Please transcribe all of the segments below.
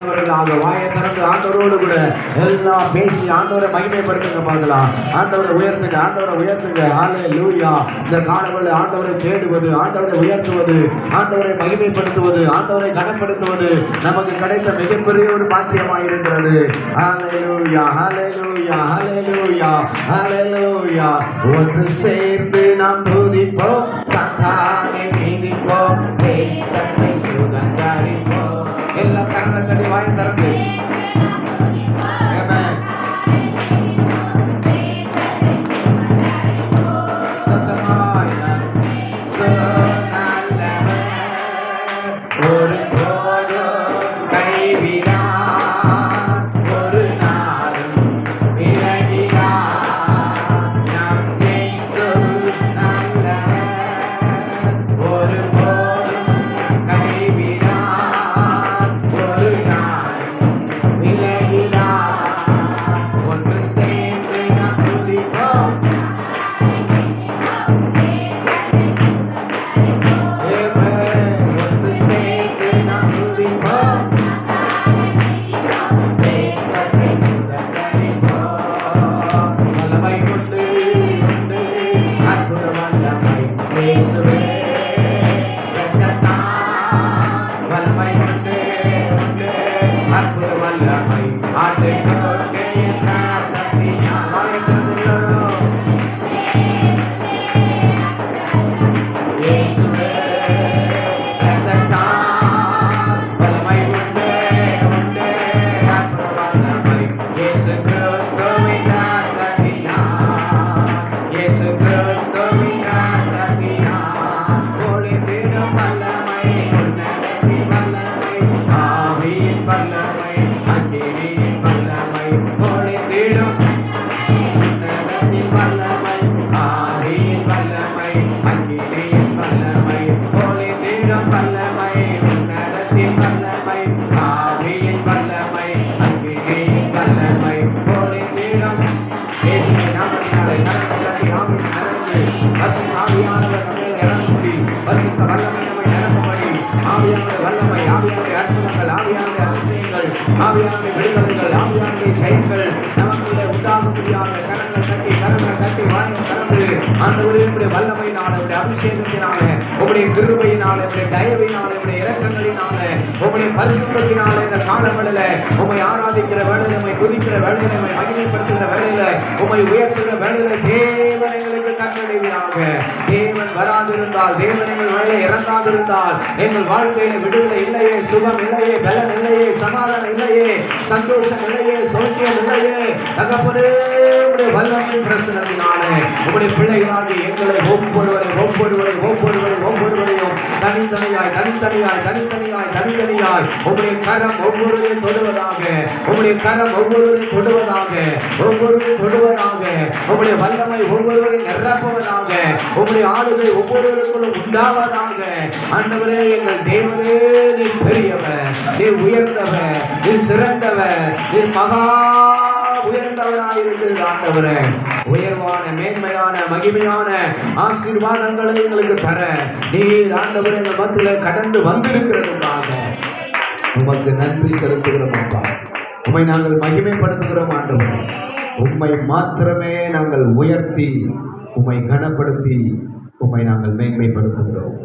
வாயை திறந்து ஆண்டவரோடு கூட எல்லாம் பேசி ஆண்டவரை மகிமைப்படுத்துங்க. பார்க்கலாம். ஆண்டவரை உயர்த்துங்க, ஆண்டவரை உயர்த்துங்க. ஹல்லேலூயா. இந்த காலங்களில் ஆண்டவரை தேடுவது, ஆண்டவரை உயர்த்துவது, ஆண்டவரை மகிமைப்படுத்துவது, ஆண்டவரை கனப்படுத்துவது நமக்கு கிடைத்த மிகப்பெரிய ஒரு பாக்கியமாக இருக்கிறது. ஹல்லேலூயா, ஹல்லேலூயா, ஹல்லேலூயா, ஹல்லேலூயா. ஒன்று சேர்ந்து நாம் துதிப்போம், சாத்தானை மிதிப்போம், தேசத்தை சுதந்தரிப்போம். எல்லாம் கரங்களை தட்டி வாயை திறந்து ஒரு போதும் கைவிடா, ஒரு நாளும் விலகிடா, நம் இயேசு நல்லவர். ஒரு போதும் கைவிடா, ஒரு நாளும் விலகிடா. ஒன்று சேர்ந்து நாம் துதிப்போம், ஒன்று சேர்ந்து நாம் துதிப்போம், தேசத்தை சுதந்தரிப்போம். வல்லமை உண்டு, உண்டு, அற்புத வல்லமை இயேசுவே இரத்தத்தால். வல்லமை உண்டு, உண்டு, அற்புத வல்லமை ஆண்டவருக்கு என்றார் தந்தையால். வாயை திறந்து எல்லோரும் இயேசுவே இரத்தத்தால். வல்லமை உண்டு, உண்டு, அற்புத வல்லமை இயேசு கிறிஸ்துவின் இரத்தத்தினால். இயேசு கிறிஸ்துவின் இரத்தத்தினால் பொழிந்திடும் வல்லமை, உன்னதத்தின் வல்லமை, ஆவியின் வல்லமை, அக்கினியின் வல்லமை பொழிந்திடும். உன்னதத்தின் வல்லமை, ஆவியின் வல்லமை, அக்கினியின் வல்லமை பொழிந்திடும் வல்லமை, உன்னதத்தின் வல்லமை, ஆவியின் வல்லமை, அக்கினியின் வல்லமை பொழிந்திடும். இயேசுவின் நாமத்தினாலே கரங்களை தட்டி ஆவியை நிரம்பி, பரிசுத்த ஆவியானவர் நம்மேல் இறங்கும்படி, பரிசுத்த வல்லமை நம்மை நிரப்பும்படி, ஆவியானுடைய வல்லமை, ஆவியானுடைய அற்புதங்கள், ஆவியானுடைய அதிசயங்கள், ஆவியானுடைய விடுதலைகள், ஆவியானுடைய ஜெயங்கள் நமக்குள்ளே உண்டாகும்படியாக கரங்களை தட்டி வாயை திறந்து ஆண்டவரே உம்முடைய வல்லமையினாலே, உம்முடைய அபிஷேகத்தினாலே, உம்முடைய கிருபையினாலே, உம்முடைய தயவினாலே, உம்முடைய இரக்கங்களினாலே, உம்முடைய பரிசுத்தத்தினாலே இந்த காலங்களிலே உம்மை ஆராதிக்கிற வேளையிலே, உம்மை துதிக்கிற வேளையிலே, உம்மை மகிமைப்படுத்துகிற வேளையிலே, உம்மை உயர்த்துகிற வேளையிலே தேவன் எங்களுக்கு கட்டளைவீராக. தேவன் வராதிருந்தால், தேவன் எங்கள் வழியிலே இறங்காதிருந்தால் எங்கள் வாழ்க்கையில விடுதலை இல்லையே, சுகம் இல்லையே, பலன் இல்லையே, சமாதானம் இல்லையே, சந்தோஷம் இல்லையே, சௌக்கியம் இல்லையே. தகப்பனே உம்முடைய வல்லமை பிரசனத்தினாலே உம்முடைய பிள்ளைகளாகி எங்களை ஒவ்வொருவரையும் தனித்தனியாய் உம்முடைய கரம் ஒவ்வொருவரையும் தொடுவதாக, உம்முடைய கரம் ஒவ்வொருவரையும் தொடுவதாக, உம்முடைய வல்லமை ஒவ்வொருவரையும் நிரப்புவதாக, உம்முடைய ஆளுகை ஒவ்வொருவருக்குள்ளும் உண்டாவதாக. ஆண்டவரே, எங்கள் தேவனே, நீர் பெரியவர், நீர் உயர்ந்தவர், நீர் சிறந்தவர், நீர் மகா உயர்ந்தவராயிருக்கிறது. ஆண்டவரே, உயர்வான மேன்மையான மகிமையான ஆசீர்வாதங்களை எங்களுக்கு தர நீர் ஆண்டவரே எங்கள் மத்தியில் கடந்து வந்திருக்கிறதுக்காக உமக்கு நன்றி செலுத்துகிறோம். அப்பா, உம்மை நாங்கள் மகிமைப்படுத்துகிறோம். ஆண்டவரே, உம்மை மாத்திரமே நாங்கள் உயர்த்தி, உம்மை கனப்படுத்தி, உம்மை நாங்கள் மேன்மைப்படுத்துகிறோம்.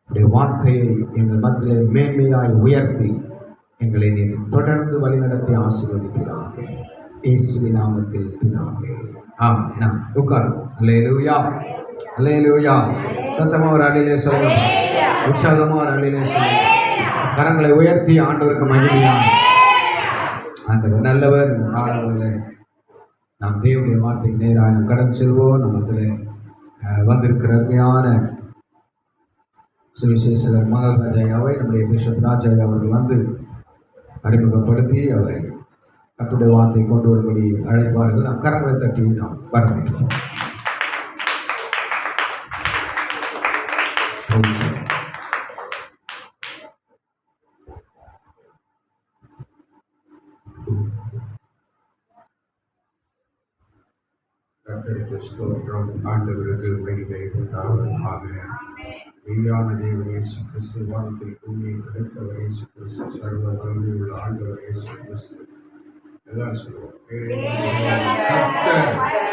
உடைய வார்த்தையை எங்கள் மத்தியில் மேன்மையாய் உயர்த்தி எங்களை நீர் தொடர்ந்து வழிநடத்தி ஆசீர்வதிக்கிறாங்க. இயேசுவின் நாமத்தில் பிதாவே, ஆமென். உட்காரும். அல்லேலூயா, அல்லேலூயா. சத்தமாக ஒரு அல்லேலூயா சொல்லுங்க, உற்சாகமாக ஒரு அல்லேலூயா சொல்லுங்க. கரங்களை உயர்த்தி ஆண்டவருக்கு மகிமையாக. ஆண்டவர் நல்லவர். இந்த காலங்களில் நாம் தேவனுடைய வார்த்தைக்கு நேராக நாம் கடந்து செல்வோம். நம்மத்தில் வந்திருக்கிற அருமையான சுவிசேஷகர் மகாராஜாவை நம்முடைய பிஷப் ராஜா அவர்கள் வந்து அறிமுகப்படுத்தி அவரை கர்த்தருடைய வார்த்தை கொண்டு வரும்படி அழைப்பார்கள். நாம் கரங்களை தட்டி நாம் வரவேற்கிறோம். கர்த்தருக்கு ஸ்தோத்திரம். ஆண்டவருக்கு மகிமை உண்டாவதாக. மெய்யான தேவன் இயேசு கிறிஸ்து வானத்தில் பூமியை கிடைத்தவர் இயேசு கிறிஸ்து சர்வ வல்லமையுள்ள ஆண்டவர் இயேசு கிறிஸ்து. எல்லாரும் சொல்லுவோம். கர்த்தர்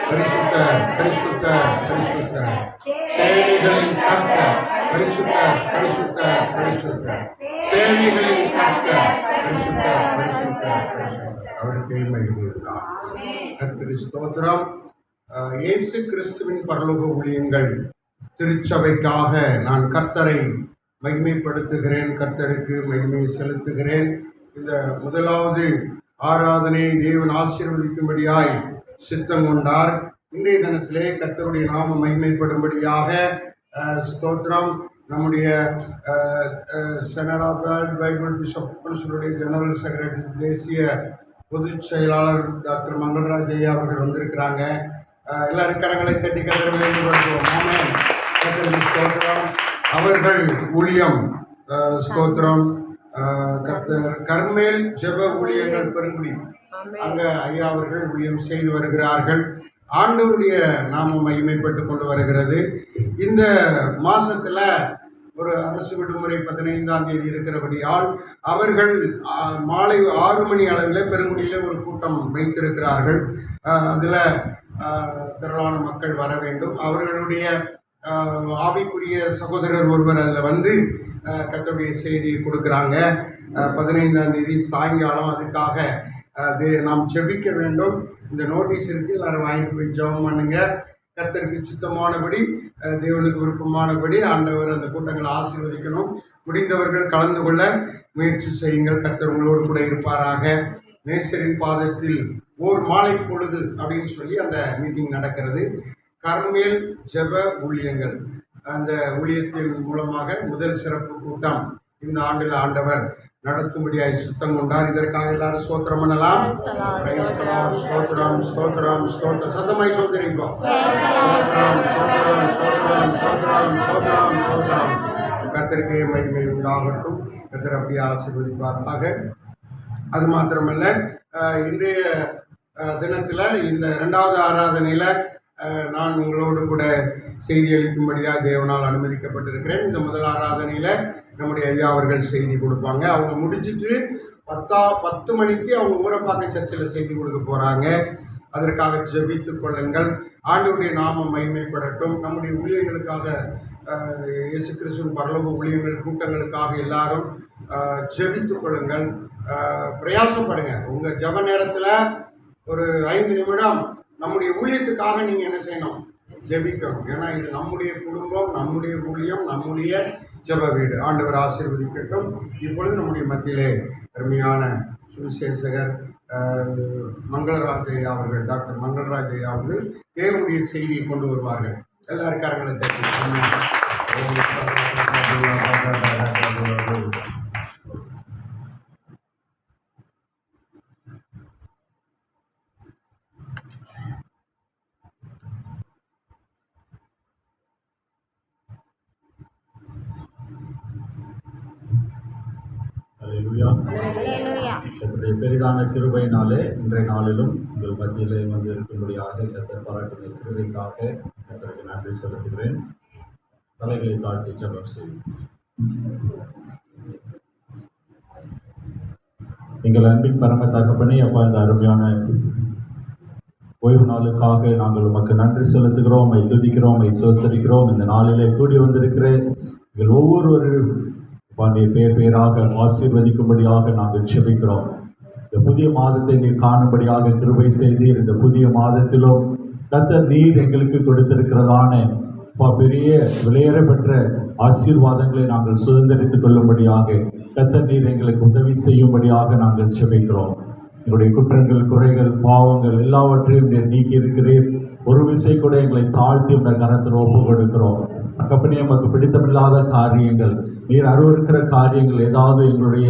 பரிசுத்தர், பரிசுத்தர், பரிசுத்தர். சேனைகளின் கர்த்தர் பரிசுத்தர், பரிசுத்தர், பரிசுத்தர். சேனைகளின் கர்த்தர் பரிசுத்தர், பரிசுத்தர், பரிசுத்தர். அவருக்கே மகிமை உண்டாம். கர்த்தருக்கு ஸ்தோத்திரம். இயேசு கிறிஸ்துவின் பரலோக ஊழியங்கள் திருச்சபைக்காக நான் கர்த்தரை மகிமைப்படுத்துகிறேன், கர்த்தருக்கு மகிமை செலுத்துகிறேன். இந்த முதலாவது ஆராதனையை தேவன் ஆசீர்வதிக்கும்படியாய் சித்தம் கொண்டார். இன்றைய தினத்திலே கர்த்தருடைய நாம மகிமைப்படும்படியாக ஸ்தோத்திரம். நம்முடைய senate of world Bible bishop கவுன்சிலுடைய ஜெனரல் செக்ரட்டரி, தேசிய பொதுச் செயலாளர் டாக்டர் மங்களராஜ் ஐயா அவர்கள் வந்திருக்கிறாங்க. எல்லாரும் கரங்களை தட்டி கர்த்தரை வேண்டுபடுத்துவோம். ஆமென். கர்த்தருக்கு ஸ்தோத்திரம். அவர்கள் ஊழியம் ஸ்தோத்திரம். கர்த்தர் கர்மேல் ஜெப ஊழியங்கள் பெருங்குடி அங்க ஐயா அவர்கள் ஊழியம் செய்து வருகிறார்கள். ஆண்டவருடைய நாமம் மகிமைப்பட்டு கொண்டு வருகிறது. இந்த மாசத்துல ஒரு அரசு விடுமுறை 15ஆம் தேதி இருக்கிறபடியால் அவர்கள் மாலை 6 மணி அளவில் பெருங்குடியில் ஒரு கூட்டம் வைத்திருக்கிறார்கள். அதில் திரளான மக்கள் வர வேண்டும். அவர்களுடைய ஆவிக்குரிய சகோதரர் ஒருவர் அதில் வந்து கர்த்தருடைய செய்தியை கொடுக்குறாங்க. 15ஆம் தேதி சாயங்காலம் அதுக்காக நாம் ஜெபிக்க வேண்டும். இந்த நோட்டீஸ் இருக்கு, எல்லாரும் வாங்கிட்டு போய் ஜெபம் பண்ணுங்க. கர்த்தருக்கு சித்தமானபடி, தேவனுக்கு விருப்பமானபடி ஆண்டவர் அந்த கூட்டங்களை ஆசீர்வதிக்கணும். முடிந்தவர்கள் கலந்து கொள்ள முயற்சி செய்யுங்கள். கர்த்தர் உங்களோடு கூட இருப்பாராக. நேசரின் பாதத்தில் ஓர் மாலை பொழுது அப்படின்னு சொல்லி அந்த மீட்டிங் நடக்கிறது. கர்மேல் ஜெப ஊழியங்கள் அந்த ஊழியத்தின் மூலமாக முதல் சிறப்பு கூட்டம் இந்த ஆண்டில் ஆண்டவர் நடத்தும்படியாய் சுத்தம் கொண்டார். இதற்காக எல்லாரும் ஸ்தோத்திரம் பண்ணலாம். ஸ்தோத்திரம், ஸ்தோத்திரம், ஸ்தோத்திரம். சத்தமாய் ஸ்தோத்திரிப்போம். ஸ்தோத்திரம், ஸ்தோத்திரம், ஸ்தோத்திரம், ஸ்தோத்திரம், ஸ்தோத்திரம், ஸ்தோத்திரம். கர்த்தருக்கே மகிமை உண்டாகட்டும். கர்த்தர் அப்படியே ஆசீர்வதிப்பாராக. அது மாத்திரமல்ல, இன்றைய தினத்தில் இந்த 2வது ஆராதனையில் நான் உங்களோடு கூட செய்தி அளிக்கும்படியாக தேவனால் அனுமதிக்கப்பட்டிருக்கிறேன். இந்த முதல் ஆராதனையில் நம்முடைய ஐயா அவர்கள் செய்தி கொடுப்பாங்க. அவங்க முடிச்சுட்டு 10 மணிக்கு அவங்க ஊரப்பாக்கம் சர்ச்சில் செய்தி கொடுக்க போகிறாங்க. அதற்காக ஜெபித்துக் கொள்ளுங்கள். ஆண்டவருடைய நாமம் மகிமைப்படட்டும். நம்முடைய ஊழியர்களுக்காக, இயேசு கிறிஸ்துவின் பரலோக ஊழியங்கள் கூட்டங்களுக்காக எல்லாரும் ஜெபித்துக் கொள்ளுங்கள். பிரயாசப்படுங்க. உங்கள் ஜெப நேரத்தில் ஒரு 5 நிமிடம் நம்முடைய ஊழியத்துக்காக நீங்கள் என்ன செய்யணும்? ஜெபிக்கணும். ஏன்னா இது நம்முடைய குடும்பம், நம்முடைய ஊழியம், நம்முடைய ஜெப வீடு. ஆண்டவர் ஆசீர்வதிக்கட்டும். இப்பொழுது நம்முடைய மத்தியிலே அருமையான சுவிசேஷகர் மங்களராஜ் ஐயா அவர்கள், டாக்டர் மங்களராஜ் ஐயா அவர்கள் தேவனுடைய செய்தியை கொண்டு வருவார்கள். எல்லாரும் கரங்களை தட்டி. கர்த்தருடைய பெரிதான கிருபையினாலே இன்றைய நாளிலும் உங்கள் மத்தியிலே வந்து இருக்கும்படியாக கர்த்தர் பாராட்டின கிருபைக்காக கர்த்தருக்கு நன்றி செலுத்துகிறேன். தலைகளை தாழ்த்தி ஜெபம் செய்யும். எங்கள் அன்பின் பரம தகப்பனே, அப்பா, இந்த அருமையான ஓய்வு நாளுக்காக நாங்கள் உமக்கு நன்றி செலுத்துகிறோம், உம்மை துதிக்கிறோம், உம்மை சோஸ்தரிக்கிறோம். இந்த நாளிலே கூடி வந்திருக்கிற எங்கள் ஒவ்வொருவரும் பேர் பேராக ஆசீர்வதிக்கும்படியாக நாங்கள் செபிக்கிறோம். இந்த புதிய மாதத்தை நீர் காணும்படியாக கிருபை செய்தீர். இந்த புதிய மாதத்திலும் கர்த்தர் நீர் எங்களுக்கு கொடுத்திருக்கிறதான பெரிய விலையேற பெற்ற ஆசீர்வாதங்களை நாங்கள் சுதந்திரித்துக் கொள்ளும்படியாக கர்த்தர் நீர் எங்களுக்கு உதவி செய்யும்படியாக நாங்கள் செபிக்கிறோம். எங்களுடைய குற்றங்கள், குறைகள், பாவங்கள் எல்லாவற்றையும் நீர் நீக்கி இருக்கிறீர். ஒரு விசை கூட எங்களை தாழ்த்தி உள்ள கரத்தில் ஒப்பு கொடுக்கிறோம். கப்பனே, நமக்கு பிடித்தமில்லாத காரியங்கள், நீர் அருவருக்கிற காரியங்கள் ஏதாவது எங்களுடைய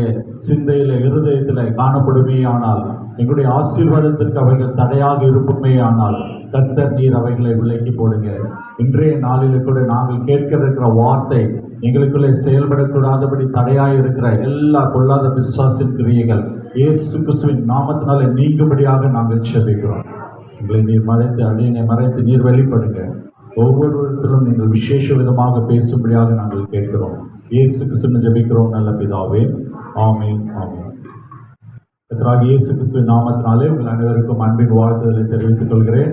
சிந்தையில், இருதயத்தில் காணப்படுமே ஆனால், எங்களுடைய ஆசீர்வாதத்திற்கு அவைகள் தடையாக இருப்புமே ஆனால், கர்த்தர் நீர் அவைகளை விலக்கி போடுங்க. இன்றைய நாளில் கூட நாங்கள் கேட்க இருக்கிற வார்த்தை எங்களுக்குள்ளே செயல்படக்கூடாதபடி தடையாக இருக்கிற எல்லா கொள்ளாத விசுவாசின் கிரியைகள் இயேசு கிறிஸ்துவின் நாமத்தினாலே நீங்கும்படியாக நாங்கள் செபிக்கிறோம். எங்களை நீர் மறைத்து, அடியனை மறைத்து நீர் வெளிப்படுங்க. ஒவ்வொருவரிடத்திலும் நீங்கள் விசேஷ விதமாக பேசும்படியாக நாங்கள் கேட்கிறோம். இயேசு கிறிஸ்துவின் ஜெபிக்கிறோம் நல்ல பிதாவே. ஆமென், ஆமென். கர்த்தராகிய இயேசு கிறிஸ்துவின் நாமத்தினாலே உங்கள் அனைவருக்கும் அன்பின் வாழ்த்துதலை தெரிவித்துக் கொள்கிறேன்.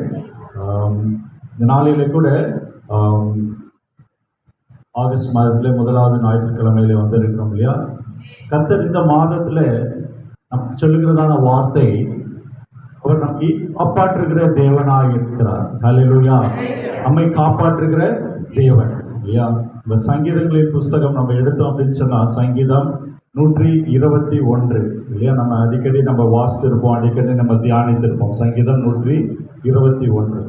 இந்த நாளிலே கூட ஆகஸ்ட் மாதத்தில் முதலாவது ஞாயிற்றுக்கிழமையில வந்திருக்கிறோம் இல்லையா. கர்த்தர் இந்த மாதத்தில் நமக்கு சொல்லுகிறதான வார்த்தை, அவர் நம்மை காப்பாற்றுகிற தேவனாக இருக்கிறார். ஹல்லேலூயா. நம்மை காப்பாற்றுகிற தேவன் இல்லையா. இந்த சங்கீதங்களின் புஸ்தகம் நம்ம எடுத்தோம் அப்படின்னு சொன்னால் சங்கீதம் 121 இல்லையா. நம்ம அடிக்கடி நம்ம வாசித்திருப்போம், அடிக்கடி நம்ம தியானித்திருப்போம். சங்கீதம் 121.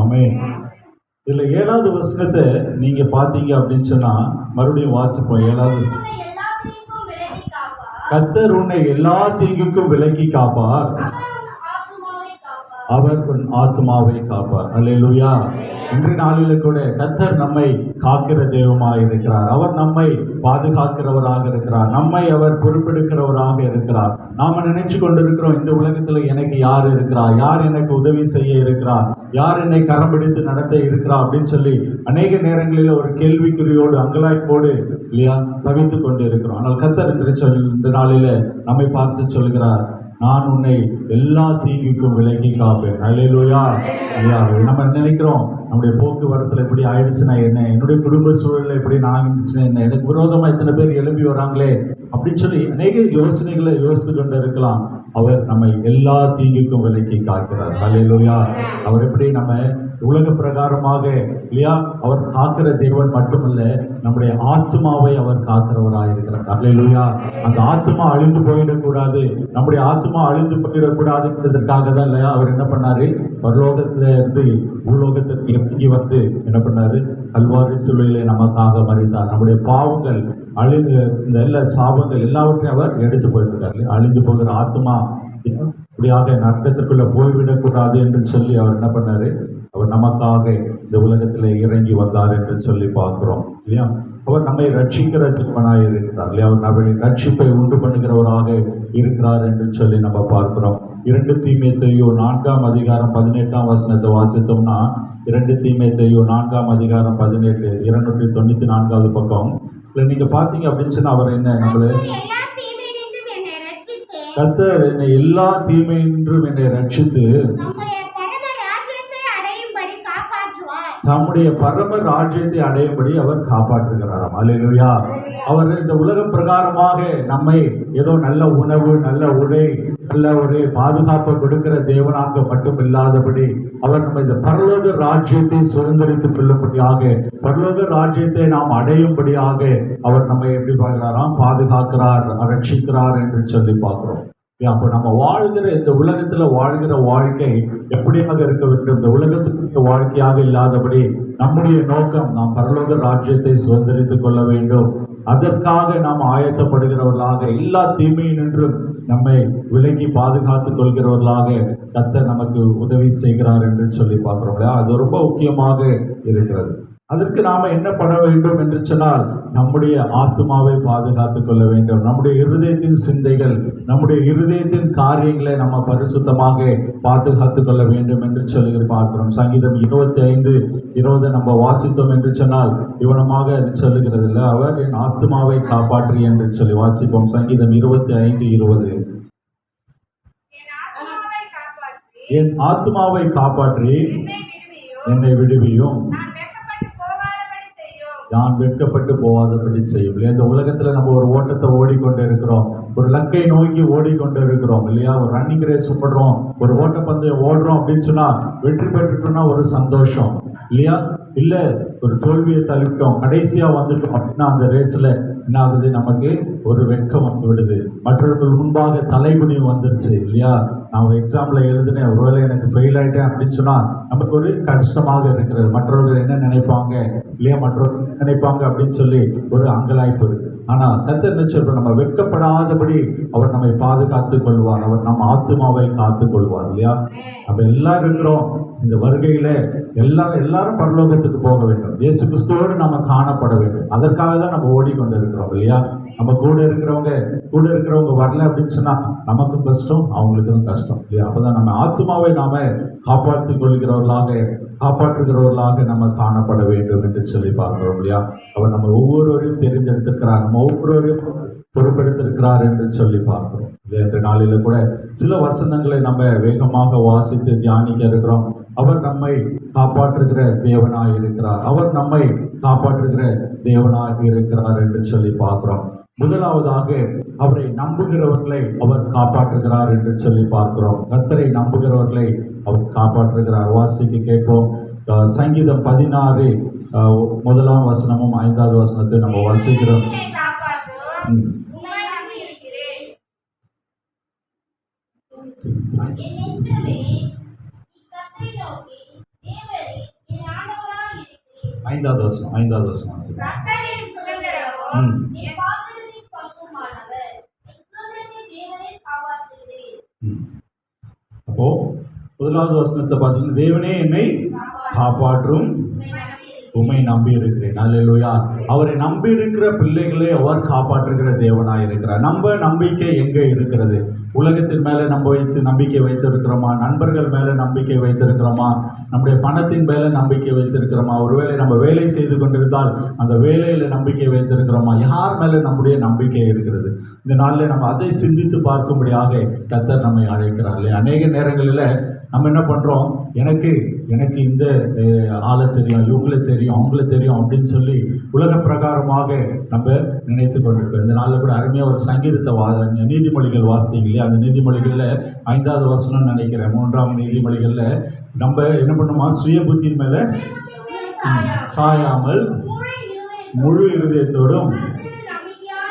ஆமென். இதுல 7வது வசனத்தை நீங்க பாத்தீங்க அப்படின்னு சொன்னா மறுபடியும் வாசிப்போம். 7வது, கர்த்தர் உன்னை எல்லா தீங்குக்கும் விலக்கி காப்பார், அவர் உன் ஆத்துமாவை காப்பார். அல்லேலூயா. இன்றைய நாளில கூட கர்த்தர் நம்மை காக்கிற தெய்வமாக இருக்கிறார். அவர் நம்மை பாதுகாக்கிறவராக இருக்கிறார். நம்மை அவர் பொறுப்பெடுக்கிறவராக இருக்கிறார். நாம நினைச்சு கொண்டிருக்கிறோம், இந்த உலகத்துல எனக்கு யார் இருக்கிறார், யார் எனக்கு உதவி செய்ய இருக்கிறார், யார் என்னை கரம் பிடித்து நடத்த இருக்கிறார் அப்படின்னு சொல்லி அநேக நேரங்களில் ஒரு கேள்விக்குறியோடு அங்கலாய்ப்போடு இல்லையா தவித்து கொண்டு இருக்கிறோம். ஆனால் கர்த்தர் இந்த நாளில நம்மை பார்த்து சொல்கிறார், நான் உன்னை எல்லா தீங்குக்கும் விலக்கி காப்பேன். அல்லேலூயா. நம்ம நினைக்கிறோம், நம்முடைய போக்குவரத்துல இப்படி ஆயிடுச்சுன்னா என்ன, என்னுடைய குடும்ப சூழல்ல இப்படி நான் இருந்துச்சுன்னா என்ன, எனக்கு விரோதமா இத்தனை பேர் எழுப்பி வராங்களே அப்படின்னு சொல்லி அநேக யோசனைகளை யோசித்து கொண்டு இருக்கலாம். அவர் நம்மை எல்லா தீங்குக்கும் விலக்கி காக்கிறார். அல்லேலூயா. அவர் எப்படி நம்ம உலக பிரகாரமாக இல்லையா அவர் காக்கிற தேவன் மட்டுமல்ல, நம்முடைய ஆத்மாவை அவர் காக்கிறவராக இருக்கிறார். அல்லேலூயா. அந்த ஆத்மா அழிந்து போயிடக்கூடாது, நம்முடைய ஆத்மா அழிந்து போயிடக்கூடாதுன்றதற்காக தான் இல்லையா அவர் என்ன பண்ணாரு, பரலோகத்துல இருந்து பூலோகத்திற்கு இறங்கி வந்து என்ன பண்ணாரு, கல்வாரி சிலுவையிலே நமக்காக மரித்தார். நம்முடைய பாவங்கள் இந்த எல்லா சாபங்கள் எல்லாவற்றையும் அவர் எடுத்து போயிட்டார். அழிந்து போகிற ஆத்மா இப்படியாக நரகத்திற்குள்ள போய்விடக்கூடாது என்று சொல்லி அவர் என்ன பண்ணாரு, அவர் நமக்காக இந்த உலகத்தில் இறங்கி வந்தார் என்று சொல்லி பார்க்கிறோம் இல்லையா. அவர் நம்மை ரட்சிக்கிற திருமணாக இருக்கிறார் இல்லையா. அவர் நம்மை ரட்சிப்பை உண்டு பண்ணுகிறவராக இருக்கிறார் என்று சொல்லி நம்ம பார்க்கிறோம். 2 தீமோத்தேயு 4ஆம் அதிகாரம் 18ஆம் வசனத்தை வாசித்தோம்னா, 2 தீமோத்தேயு 4ஆம் அதிகாரம் 18 294வது பக்கம் நீங்க பாத்தீங்க அப்படின்னு சொன்னா, அவர் என்ன நம்மள கர்த்தர் என்னை எல்லா தீமையின்றும் என்னை ரட்சித்து நம்முடைய பரம ராஜ்யத்தை அடையும்படி அவர் காப்பாற்றுகிறாராம். அல்லேலூயா. அவர் இந்த உலக பிரகாரமாக நம்மை ஏதோ நல்ல உணவு, நல்ல உடை, நல்ல ஒரு பாதுகாப்பை கொடுக்கிற தேவனாக மட்டும் இல்லாதபடி அவர் நம்ம இந்த பரலோக ராஜ்யத்தை சுதந்திரித்துக் கொள்ளும்படியாக, பரலோக ராஜ்யத்தை நாம் அடையும்படியாக அவர் நம்மை எப்படி பார்க்கிறாராம், பாதுகாக்கிறார், ரட்சிக்கிறார் என்று சொல்லி பார்க்கிறோம். அப்போ நம்ம வாழ்கிற இந்த உலகத்துல வாழ்கிற வாழ்க்கை எப்படியாக இருக்க வேண்டும், இந்த உலகத்துக்கு வாழ்க்கையாக இல்லாதபடி நம்முடைய நோக்கம் நாம் பரலோக ராஜ்யத்தை சுதந்திரித்துக் கொள்ள வேண்டும். அதற்காக நாம் ஆயத்தப்படுகிறவர்களாக, எல்லா தீமையினின்றும் நம்மை விலக்கி பாதுகாத்துக் கொள்கிறவர்களாக கர்த்தர் நமக்கு உதவி செய்கிறார் என்று சொல்லி பார்க்கிறோம். அது ரொம்ப முக்கியமாக இருக்கிறது. அதற்கு நாம என்ன பண்ண வேண்டும் என்று சொன்னால், நம்முடைய ஆத்மாவை பாதுகாத்துக் கொள்ள வேண்டும். நம்முடைய இருதயத்தின் சிந்தைகள், நம்முடைய இருதயத்தின் காரியங்களை நம்ம பரிசுத்தமாக பாதுகாத்துக் கொள்ள வேண்டும் என்று சொல்லி பார்க்கிறோம். சங்கீதம் 25:20 நம்ம வாசித்தோம் என்று சொன்னால் இவனமாக அது சொல்லுகிறது இல்லை, அவர் என் ஆத்மாவை காப்பாற்றி என்று சொல்லி வாசிப்போம். சங்கீதம் 25:20 என் ஆத்மாவை காப்பாற்றி என்னை விடுவியும், நான் வெட்கப்பட்டு போகாதபடி செய்யும். இல்லையா, இந்த உலகத்துல நம்ம ஒரு ஓட்டத்தை ஓடிக்கொண்டு இருக்கிறோம், ஒரு லக்கை நோக்கி ஓடிக்கொண்டு இருக்கிறோம் இல்லையா. ஒரு ரன்னிங் ரேஸ் ஓடுறோம், ஒரு ஓட்டப்பந்தயம் ஓடுறோம் அப்படின்னு சொன்னா வெற்றி பெற்றுட்டோம்னா ஒரு சந்தோஷம் இல்லையா. இல்லை ஒரு தோல்வியை தள்ளிவிட்டோம், கடைசியாக வந்துட்டோம் அப்படின்னா அந்த ரேஸில் என்ன ஆகுது, நமக்கு ஒரு வெட்கம் வந்து விடுது, மற்றவர்கள் முன்பாக தலைகுனிவு வந்துருச்சு இல்லையா. நான் எக்ஸாமில் எழுதினேன், ஒருவேளை எனக்கு ஃபெயில் ஆகிட்டேன் அப்படின்னு சொன்னால் நமக்கு ஒரு கஷ்டமாக இருக்கிறது. மற்றவர்கள் என்ன நினைப்பாங்க இல்லையா, மற்றவர்கள் என்ன நினைப்பாங்க அப்படின்னு சொல்லி ஒரு அங்கலாய்ப்பு இருக்குது. ஆனால் கர்த்தர் என்ன சொல்றார், நம்ம வெட்கப்படாதபடி அவர் நம்மை பாதுகாத்து கொள்வார், அவர் நம்ம ஆத்துமாவை காத்து கொள்வார் இல்லையா. நம்ம எல்லாரும் இருக்கிறோம் இந்த வருகையில, எல்லாரும் பரலோகத்துக்கு போக வேண்டும், இயேசு கிறிஸ்துவோடு நம்ம காணப்பட வேண்டும். அதற்காக தான் நம்ம ஓடிக்கொண்டு இருக்கிறோம் இல்லையா. நம்ம கூட இருக்கிறவங்க வரல அப்படின்னு சொன்னா நமக்கும் கஷ்டம், அவங்களுக்கும் கஷ்டம் இல்லையா. அப்பதான் நம்ம ஆத்துமாவை நாம காப்பாற்றுகிறவர்களாக நம்ம காணப்பட வேண்டும் என்று சொல்லி பார்க்கிறோம் இல்லையா. அவர் நம்ம ஒவ்வொருவரையும் தெரிந்தெடுத்திருக்கிறார், நம்ம ஒவ்வொருவரையும் பொறுப்பெடுத்திருக்கிறார் என்று சொல்லி பார்க்கிறோம். இன்றைய நாளில கூட சில வசனங்களை நம்ம வேகமாக வாசித்து தியானிக்க இருக்கிறோம். அவர் நம்மை காப்பாற்றுகிற தேவனாய் இருக்கிறார், அவர் நம்மை காப்பாற்றுகிற தேவனாய் இருக்கிறார் என்று சொல்லி பார்க்கிறோம். முதலாவதாக அவரை நம்புகிறவர்களை அவர் காப்பாற்றுகிறார் என்று சொல்லி பார்க்கிறோம். கர்த்தரை நம்புகிறவர்களை அவர் காப்பாற்றுகிறார். வாசிக்க கேட்போம். சங்கீதம் 16 முதலாம் வசனமும் 5வது வசனத்தை நம்ம வாசிக்கிறோம். ஐந்தாவது வசனம் அப்போ முதலாவது வசனத்தை பார்த்தீங்கன்னா, தேவனே என்னை காப்பாற்றும், உம்மை நம்பி இருக்கிறேன். அல்லேலூயா. அவரை நம்பி இருக்கிற பிள்ளைகளே அவர் காப்பாற்றுகிற தேவனாய் இருக்கிறார். நம்ம நம்பிக்கை எங்கே இருக்கிறது? உலகத்தின் மேலே நம்பிக்கை வைத்திருக்கிறோமா? நண்பர்கள் மேலே நம்பிக்கை வைத்திருக்கிறோமா? நம்முடைய பணத்தின் மேலே நம்பிக்கை வைத்திருக்கிறோமா? ஒருவேளை நம்ம வேலை செய்து கொண்டிருந்தால் அந்த வேலையில் நம்பிக்கை வைத்திருக்கிறோமா? யார் மேலே நம்முடைய நம்பிக்கை இருக்கிறது? இந்த நாளில் நம்ம அதை சிந்தித்து பார்க்கும்படியாக கர்த்தர் நம்மை அழைக்கிறார் இல்லையா. அநேக நேரங்களில் நம்ம என்ன பண்ணுறோம், எனக்கு இந்த ஆளை தெரியும், இவங்களை தெரியும், அவங்கள தெரியும் அப்படின்னு சொல்லி உலக பிரகாரமாக நம்ம நினைத்து கொண்டிருக்கோம். இந்த நாளில் கூட அருமையாக ஒரு சங்கீதத்தை நீதிமொழிகள் வாசித்தீங்க இல்லையா. அந்த நீதிமொழிகளில் 5வது வசனம் நினைக்கிறேன், 3ஆம் நீதிமொழிகளில் நம்ம என்ன பண்ணுமா, சுய புத்தியின் மேலே சாயாமல் முழு இருதயத்தோடும்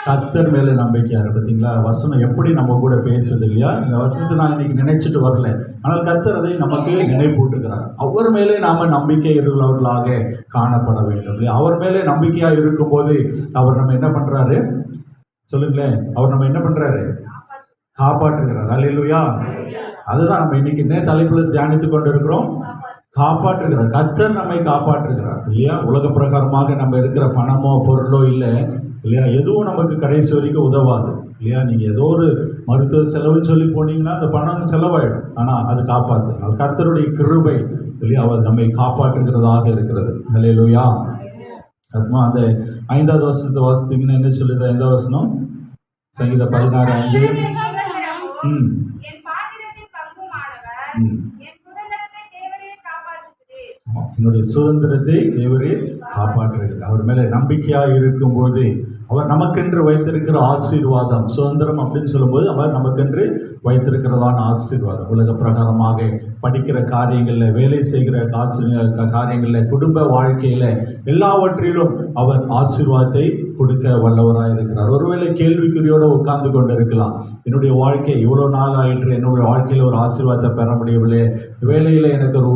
கர்த்தர் மேலே நம்பிக்கையா இருக்கு. பார்த்தீங்களா, வசனம் எப்படி நம்ம கூட பேசுது இல்லையா. இந்த வசனத்தை நான் இன்னைக்கு நினைச்சிட்டு வரல, ஆனால் கர்த்தர் அதை நமக்கு நினைப்பூட்டுகிறார். அவர் மேலே நாம நம்பிக்கை இருக்கிறவர்களாக காணப்பட வேண்டும் இல்லையா. அவர் மேலே நம்பிக்கையா இருக்கும்போது அவர் நம்ம என்ன பண்றாரு சொல்லுங்களேன், அவர் நம்ம என்ன பண்றாரு, காப்பாற்றுகிறார். அல்லேலூயா. அதுதான் நம்ம இன்னைக்கு தலைப்பில் தியானித்து கொண்டு இருக்கிறோம். காப்பாற்றுகிறார், கர்த்தர் நம்மை காப்பாற்றுகிறார் இல்லையா. உலக பிரகாரமாக நம்ம இருக்கிற பணமோ பொருளோ இல்லை இல்லையா, எதுவும் நமக்கு கடைசி வரைக்கும் உதவாது இல்லையா. நீங்கள் ஏதோ ஒரு மருத்துவ செலவுன்னு சொல்லி போனீங்கன்னா அந்த பணம் செலவாயிடும், ஆனால் அது காப்பாற்று. அது கர்த்தருடைய கிருபை இல்லையா, அவர் நம்மை காப்பாற்றுகிறதாக இருக்கிறது. அல்லேலூயா. அதுமா அந்த 5வது வசனத்தை வாசித்தீங்கன்னா என்ன சொல்லுது? 5வது வசனம் சங்கீதம் 16:5. என்னுடைய சுதந்திரத்தை தேவரே காப்பாற்றுகிறார். அவர் மேலே நம்பிக்கையாக இருக்கும்போது அவர் நமக்கென்று வைத்திருக்கிற ஆசீர்வாதம், சுதந்திரம் அப்படின்னு சொல்லும்போது அவர் நமக்கென்று வைத்திருக்கிறதான ஆசீர்வாதம், உலக பிரகாரமாக படிக்கிற காரியங்களில், வேலை செய்கிற காரியங்களில், குடும்ப வாழ்க்கையில், எல்லாவற்றிலும் அவர் ஆசீர்வாதத்தை கொடுக்க வல்லவராக இருக்கிறார். ஒருவேளை கேள்விக்குறியோடு உட்கார்ந்து கொண்டு இருக்கலாம், என்னுடைய வாழ்க்கை இவ்வளோ நாள் ஆயிற்று, என்னுடைய வாழ்க்கையில் ஒரு ஆசீர்வாதத்தை பெற முடியவில்லையே, வேலையில் எனக்கு ஒரு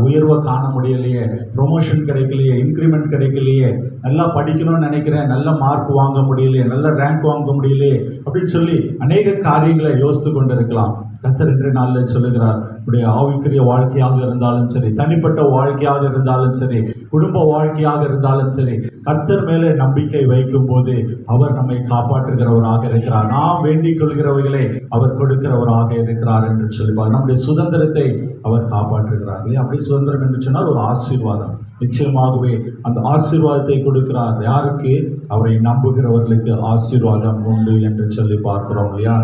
உயர்வை காண முடியலையே, ப்ரொமோஷன் கிடைக்கலையே, இன்க்ரிமெண்ட் கிடைக்கலையே, நல்லா படிக்கணும்னு நினைக்கிறேன், நல்ல மார்க் வாங்க முடியலையே, நல்ல ரேங்க் வாங்க முடியலையே அப்படின்னு சொல்லி அநேக காரியங்களை யோசித்து கொண்டு இருக்கலாம். கர்த்தர் இன்றைய நாளில் சொல்லுகிறார், உடைய ஆவிக்குரிய வாழ்க்கையாக இருந்தாலும் சரி, தனிப்பட்ட வாழ்க்கையாக இருந்தாலும் சரி, குடும்ப வாழ்க்கையாக இருந்தாலும் சரி, கர்த்தர் மேலே நம்பிக்கை வைக்கும் போது அவர் நம்மை காப்பாற்றுகிறவராக இருக்கிறார். நாம் வேண்டிக் கொள்கிறவைகளை அவர் கொடுக்கிறவராக இருக்கிறார் என்று சொல்லுவார். நம்முடைய சுதந்திரத்தை அவர் காப்பாற்றுகிறார். அப்படி சுதந்திரம் என்று சொன்னால் ஒரு ஆசீர்வாதம், நிச்சயமாகவே அந்த ஆசீர்வாதத்தை கொடுக்கிறார். யாருக்கு? அவரை நம்புகிறவர்களுக்கு ஆசீர்வாதம் உண்டு என்று சொல்லி பார்க்கிறோம் இல்லையா.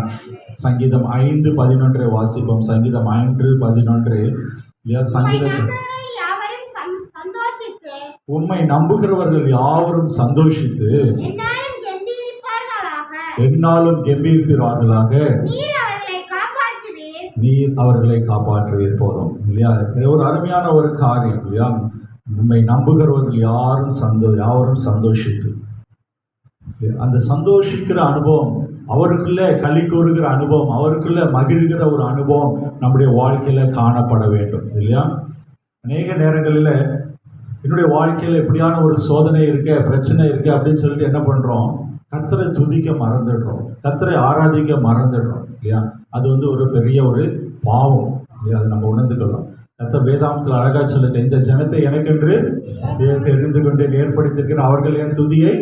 சங்கீதம் 5:11 வாசிப்போம். சங்கீதம் 5:11 இல்லையா. சங்கீதம் உம்மை நம்புகிறவர்கள் யாவரும் சந்தோஷித்து என்னாலும் கெம்பீரிப்பார்களாக, நீர் அவர்களை காப்பாற்றுவீர். போதும் இல்லையா. ஒரு அருமையான ஒரு காரியம் இல்லையா. நம்மை நம்புகிறவர்கள் யாவரும் சந்தோஷித்து அந்த சந்தோஷிக்கிற அனுபவம், அவருக்குள்ள களி கூறுகிற அனுபவம், அவருக்குள்ள மகிழ்கிற ஒரு அனுபவம் நம்முடைய வாழ்க்கையில காணப்பட வேண்டும் இல்லையா? அநேக நேரங்களில் என்னுடைய வாழ்க்கையில் எப்படியான ஒரு சோதனை இருக்க, பிரச்சனை இருக்கு அப்படின்னு சொல்லிட்டு என்ன பண்றோம்? கர்த்தரை துதிக்க மறந்துடுறோம், கர்த்தரை ஆராதிக்க மறந்துடுறோம் இல்லையா? அது ஒரு பெரிய ஒரு பாவம் இல்லையா? அதை நம்ம உணர்ந்துக்கலாம். கர்த்தர் வேதாந்தத்தில் அழகா சொல்லுங்க, இந்த ஜனத்தை எனக்கென்று தெரிந்து கொண்டு ஏற்படுத்தியிருக்கிற அவர்கள் என் துதியை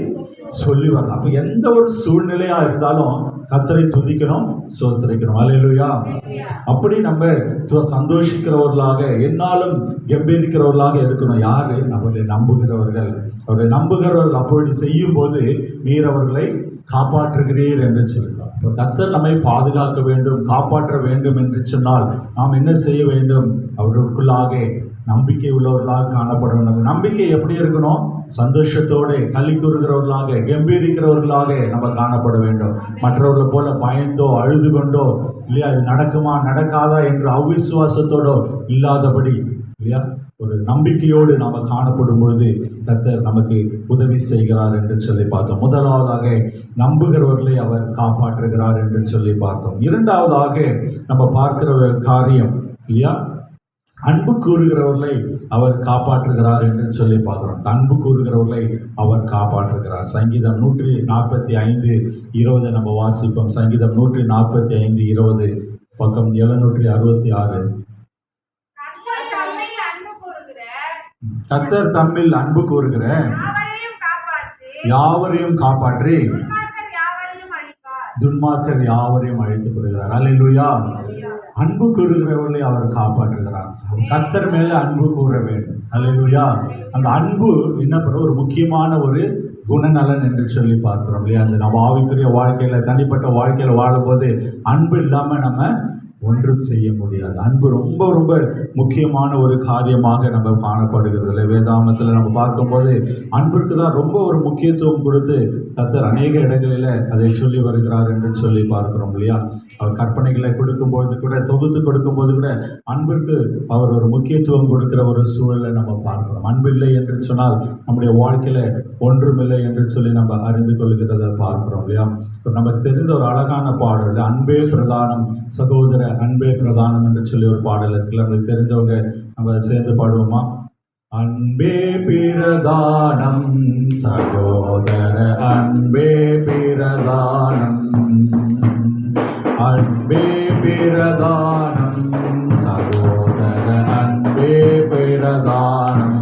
சொல்லி வரலாம். அப்போ எந்த ஒரு சூழ்நிலையா இருந்தாலும் கர்த்தரை துதிக்கணும், ஸ்தோத்திரிக்கணும். அல்லேலூயா. அப்படி நம்ம சந்தோஷிக்கிறவர்களாக, என்னாலும் கம்பீரிக்கிறவர்களாக இருக்கணும். யாரு? நம்மளை நம்புகிறவர்கள். அவரை நம்புகிறவர்கள் அப்படி செய்யும் போது நீர் அவர்களை காப்பாற்றுகிறீர் என்று சொல்கிறார். இப்போ கர்த்தர் நம்மை பாதுகாக்க வேண்டும், காப்பாற்ற வேண்டும் என்று சொன்னால் நாம் என்ன செய்ய வேண்டும்? அவர்களுக்குள்ளாக நம்பிக்கை உள்ளவர்களாக காணப்பட வேண்டும். அந்த நம்பிக்கை எப்படி இருக்கணும்? சந்தோஷத்தோடு களி கூறுகிறவர்களாக, கம்பீரிக்கிறவர்களாக நம்ம காணப்பட வேண்டும். மற்றவர்களை போல பயந்தோ அழுது கொண்டோ இல்லையா, இது நடக்குமா நடக்காதா என்று அவ்விசுவாசத்தோடோ இல்லாதபடி இல்லையா, ஒரு நம்பிக்கையோடு நாம் காணப்படும் பொழுது கர்த்தர் நமக்கு உதவி செய்கிறார் என்று சொல்லி பார்த்தோம். முதலாவதாக நம்புகிறவர்களை அவர் காப்பாற்றுகிறார் என்று சொல்லி பார்த்தோம். இரண்டாவதாக நம்ம பார்க்கிற காரியம் இல்லையா, அன்பு கூறுகிறவர்களை அவர் காப்பாற்றுகிறார் என்று சொல்லி பார்க்கிறோம். அன்பு கூறுகிறவர்களை அவர் காப்பாற்றுகிறார். சங்கீதம் 145:20 நம்ம வாசிப்போம். சங்கீதம் 145:20, பக்கம் 766. கர்த்தர் தம்மில் அன்பு கூறுகிற யாவரையும் காப்பாற்றி துன்மார்க்கர் யாவரையும் அழித்துக் கொள்கிறார். அல்லேலூயா. அன்பு கூறுகிறவர்களை அவர் காப்பாற்றுகிறார். கர்த்தர் மேல அன்பு கூற வேண்டும். அல்லேலூயா. அந்த அன்பு என்ன பண்ண ஒரு முக்கியமான ஒரு குணநலன் என்று சொல்லி பார்க்கிறோம் இல்லையா? அந்த நம்ம ஆவிக்குரிய வாழ்க்கையில, தனிப்பட்ட வாழ்க்கையில வாழும்போது அன்பு இல்லாம நம்ம ஒன்றும் செய்ய முடியாது. அன்பு ரொம்ப ரொம்ப முக்கியமான ஒரு காரியமாக நம்ம காணப்படுகிறது இல்லை? வேதாமத்தில் நம்ம பார்க்கும்போது அன்பிற்கு தான் ரொம்ப ஒரு முக்கியத்துவம் கொடுத்து கர்த்தர் அநேக இடங்களில் அதை சொல்லி வருகிறார் என்று சொல்லி பார்க்கிறோம் இல்லையா? அவர் கற்பனைகளை கொடுக்கும்போது கூட, தொகுத்து கொடுக்கும்போது கூட அன்பிற்கு அவர் ஒரு முக்கியத்துவம் கொடுக்கிற ஒரு சூழலை நம்ம பார்க்கிறோம். அன்பில்லை என்று சொன்னால் நம்முடைய வாழ்க்கையில ஒன்றுமில்லை என்று சொல்லி நம்ம அறிந்து கொள்கிறத பார்க்கிறோம் இல்லையா? இப்போ நமக்கு தெரிந்த ஒரு அழகான பாடல், அன்பே பிரதானம் சகோதர அன்பே பிரதானம் என்று சொல்லி ஒரு பாடல் இருக்குல்ல, நம்மளுக்கு தெரிஞ்சவங்க நம்ம சேர்ந்து பாடுவோமா? அன்பே பிரதானம் சகோதர அன்பே பிரதானம், அன்பே பிரதானம் சகோதர அன்பே பிரதானம்,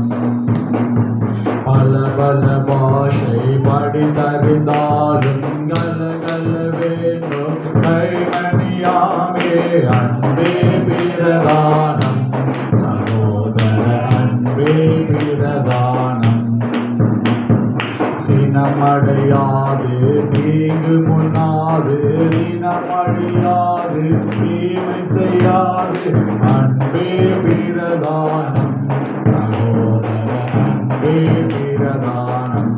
பல பல பாஷை படித்தறிந்தாலும் கலகல வேண்டும் கைமணியாமே, அன்பே பிரதானம் சகோதர அன்பே பிரதானம், சினமடையாது தீங்கு முன்னாது தினமழியாது தீமை செய்யாது, அன்பே பிரதானம் சகோதர அன்பே பிரதானம்,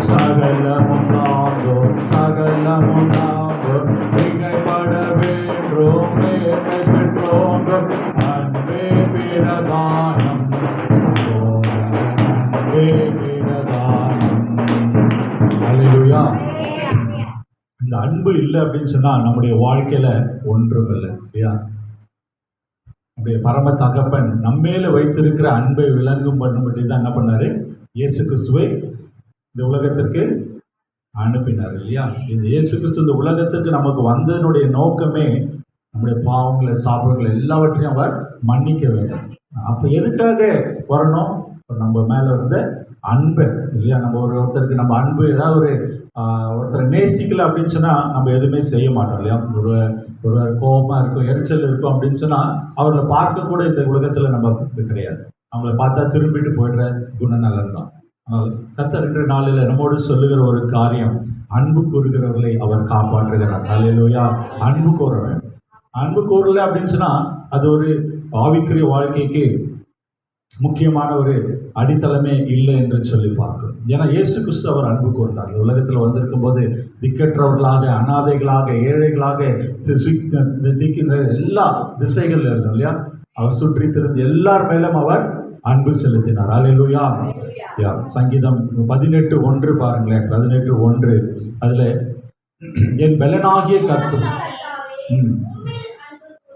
சகலமும் தாங்கும் சகலமும் தாங்கும் மிகைப்பட வேண்டும் மேன்மை பெற்றோங்கும், அன்பே பிரதானம் சகோதர அன்பே பிரதானம். அல்லேலூயா. இந்த அன்பு இல்லை அப்படின்னு சொன்னா நம்முடைய வாழ்க்கையில ஒன்றும் இல்லை இல்லையா? நம்முடைய பரம தகப்பன் நம்மேல வைத்திருக்கிற அன்பை விளங்கும் பண்ணும்படி தான் என்ன பண்ணாரு? இயேசு கிறிஸ்துவை இந்த உலகத்திற்கு அனுப்பினார் இல்லையா? இந்த இயேசு கிறிஸ்து இந்த உலகத்திற்கு நமக்கு வந்ததனுடைய நோக்கமே நம்முடைய பாவங்களை, சாபங்களை எல்லாவற்றையும் அவர் மன்னிக்க வேண்டும். அப்போ எதுக்காக வரணும்? நம்ம மேலே இருந்த அன்பு இல்லையா? நம்ம ஒருத்தருக்கு நம்ம அன்பு, ஏதாவது ஒருத்தரை நேசிக்கல அப்படின்னு சொன்னால் நம்ம எதுவுமே செய்ய மாட்டோம் இல்லையா? ஒரு கோபமாக இருக்கும், எரிச்சல் இருக்கும் அப்படின்னு சொன்னால் அவர்களை பார்க்க கூட இந்த உலகத்தில் நம்ம கிடையாது. அவங்கள பார்த்தா திரும்பிட்டு போயிடுற குணநலன் தான். கர்த்தர் இன்று நாளில் நம்மோடு சொல்லுகிற ஒரு காரியம், அன்பு கூறுகிறவர்களை அவர் காப்பாற்றுகிறார். அல்லேலூயா. அன்பு கூற வேண்டும். அன்பு கூறல அப்படின்னு சொன்னா அது ஒரு ஆவிக்குரிய வாழ்க்கைக்கு முக்கியமான ஒரு அடித்தளமே இல்லை என்று சொல்லி பார்க்கிறோம். ஏன்னா இயேசு கிறிஸ்து அவர் அன்பு கூர்ந்தார். உலகத்தில் வந்திருக்கும் போது திக்கற்றவர்களாக, அனாதைகளாக, ஏழைகளாக, திக்கின்ற எல்லா திசைகள் இல்லையா அவர் சுற்றி திருந்து எல்லார் மேலும் அவர் அன்பு செலுத்தினார். அல்லேலூயா. சங்கீதம் 18:1 பாருங்களேன். 18:1 அதில் என் பலனாகிய கர்த்தர்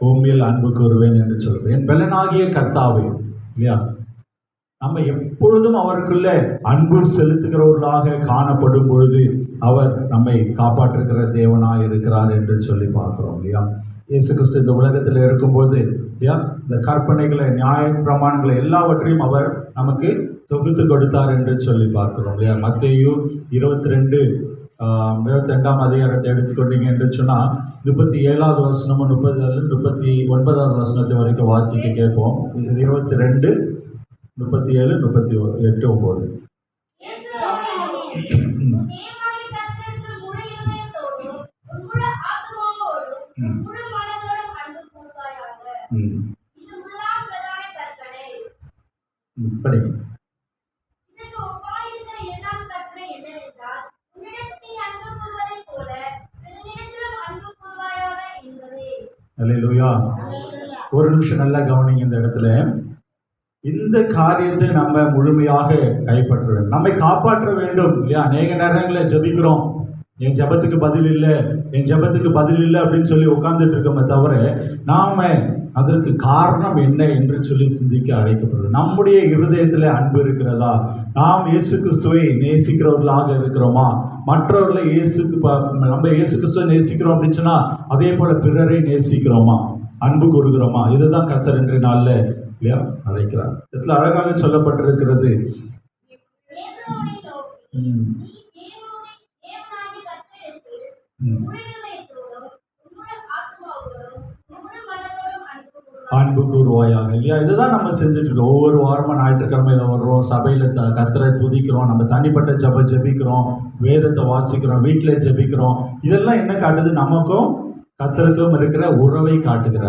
பூமியில் அன்பு கூறுவேன் என்று சொல்றேன். என் பலனாகிய கர்த்தாவே. இல்லையா, நம்ம எப்பொழுதும் அவருக்குள்ள அன்பு செலுத்துகிறவர்களாக காணப்படும் பொழுது அவர் நம்மை காப்பாற்றுகிற தேவனாக இருக்கிறார் என்று சொல்லி பார்க்கிறோம். இல்லையா, இயேசு கிறிஸ்து இந்த உலகத்தில் இருக்கும்போது இல்லையா, இந்த கற்பனைகளை, நியாய பிரமாணங்களை எல்லாவற்றையும் அவர் நமக்கு தொகுத்து கொடுத்தார் என்று சொல்லி பார்க்கிறோம். இல்லையா, மத்தேயு 22ஆம் அதிகாரத்தை எடுத்துக்கொண்டீங்க என்று சொன்னால் 37வது வசனமும் 39வது வசனத்தை வரைக்கும் வாசிக்க கேட்போம். 22, 37, 38, 9. படிங்க. அல்லேலூயா. ஒரு நிமிஷம் நல்லா கவனிங்க. இந்த இடத்துல இந்த காரியத்தை நம்ம முழுமையாக கைப்பற்ற வேண்டும், நம்மை காப்பாற்ற வேண்டும். இல்லையா, அநேக நேரங்களில் ஜெபிக்கிறோம், என் ஜெபத்துக்கு பதில் இல்லை, என் ஜெபத்துக்கு பதில் இல்லை அப்படின்னு சொல்லி உட்கார்ந்துட்டு இருக்கோமே தவிர நாம அதற்கு காரணம் என்ன என்று சொல்லி சிந்திக்க அழைக்கப்படுது. நம்முடைய இருதயத்தில் அன்பு இருக்கிறதா? நாம் இயேசு கிறிஸ்துவை நேசிக்கிறவர்களாக இருக்கிறோமா? மற்றவர்களை நம்ம இயேசு கிறிஸ்துவை நேசிக்கிறோம் அப்படின்னு சொன்னா அதே போல பிறரை நேசிக்கிறோமா, அன்பு கூறுகிறோமா? இதுதான் கர்த்தர் இன்றைய நாள்ல இல்லையா அழைக்கிறார். இதுல அழகாக சொல்லப்பட்டிருக்கிறது. அன்பு கூறுவாயாக. இல்லையா, இதுதான் நம்ம செஞ்சுட்டு இருக்கோம். ஒவ்வொரு வாரமும் ஞாயிற்றுக்கிழமையில வர்றோம், சபையில கர்த்தரை துதிக்கிறோம், நம்ம தனிப்பட்ட ஜெபிக்கிறோம், வேதத்தை வாசிக்கிறோம், வீட்டில் ஜெபிக்கிறோம். இதெல்லாம் என்ன காட்டுது? நமக்கும் கர்த்தருக்கும் இருக்கிற உறவை காட்டுகிற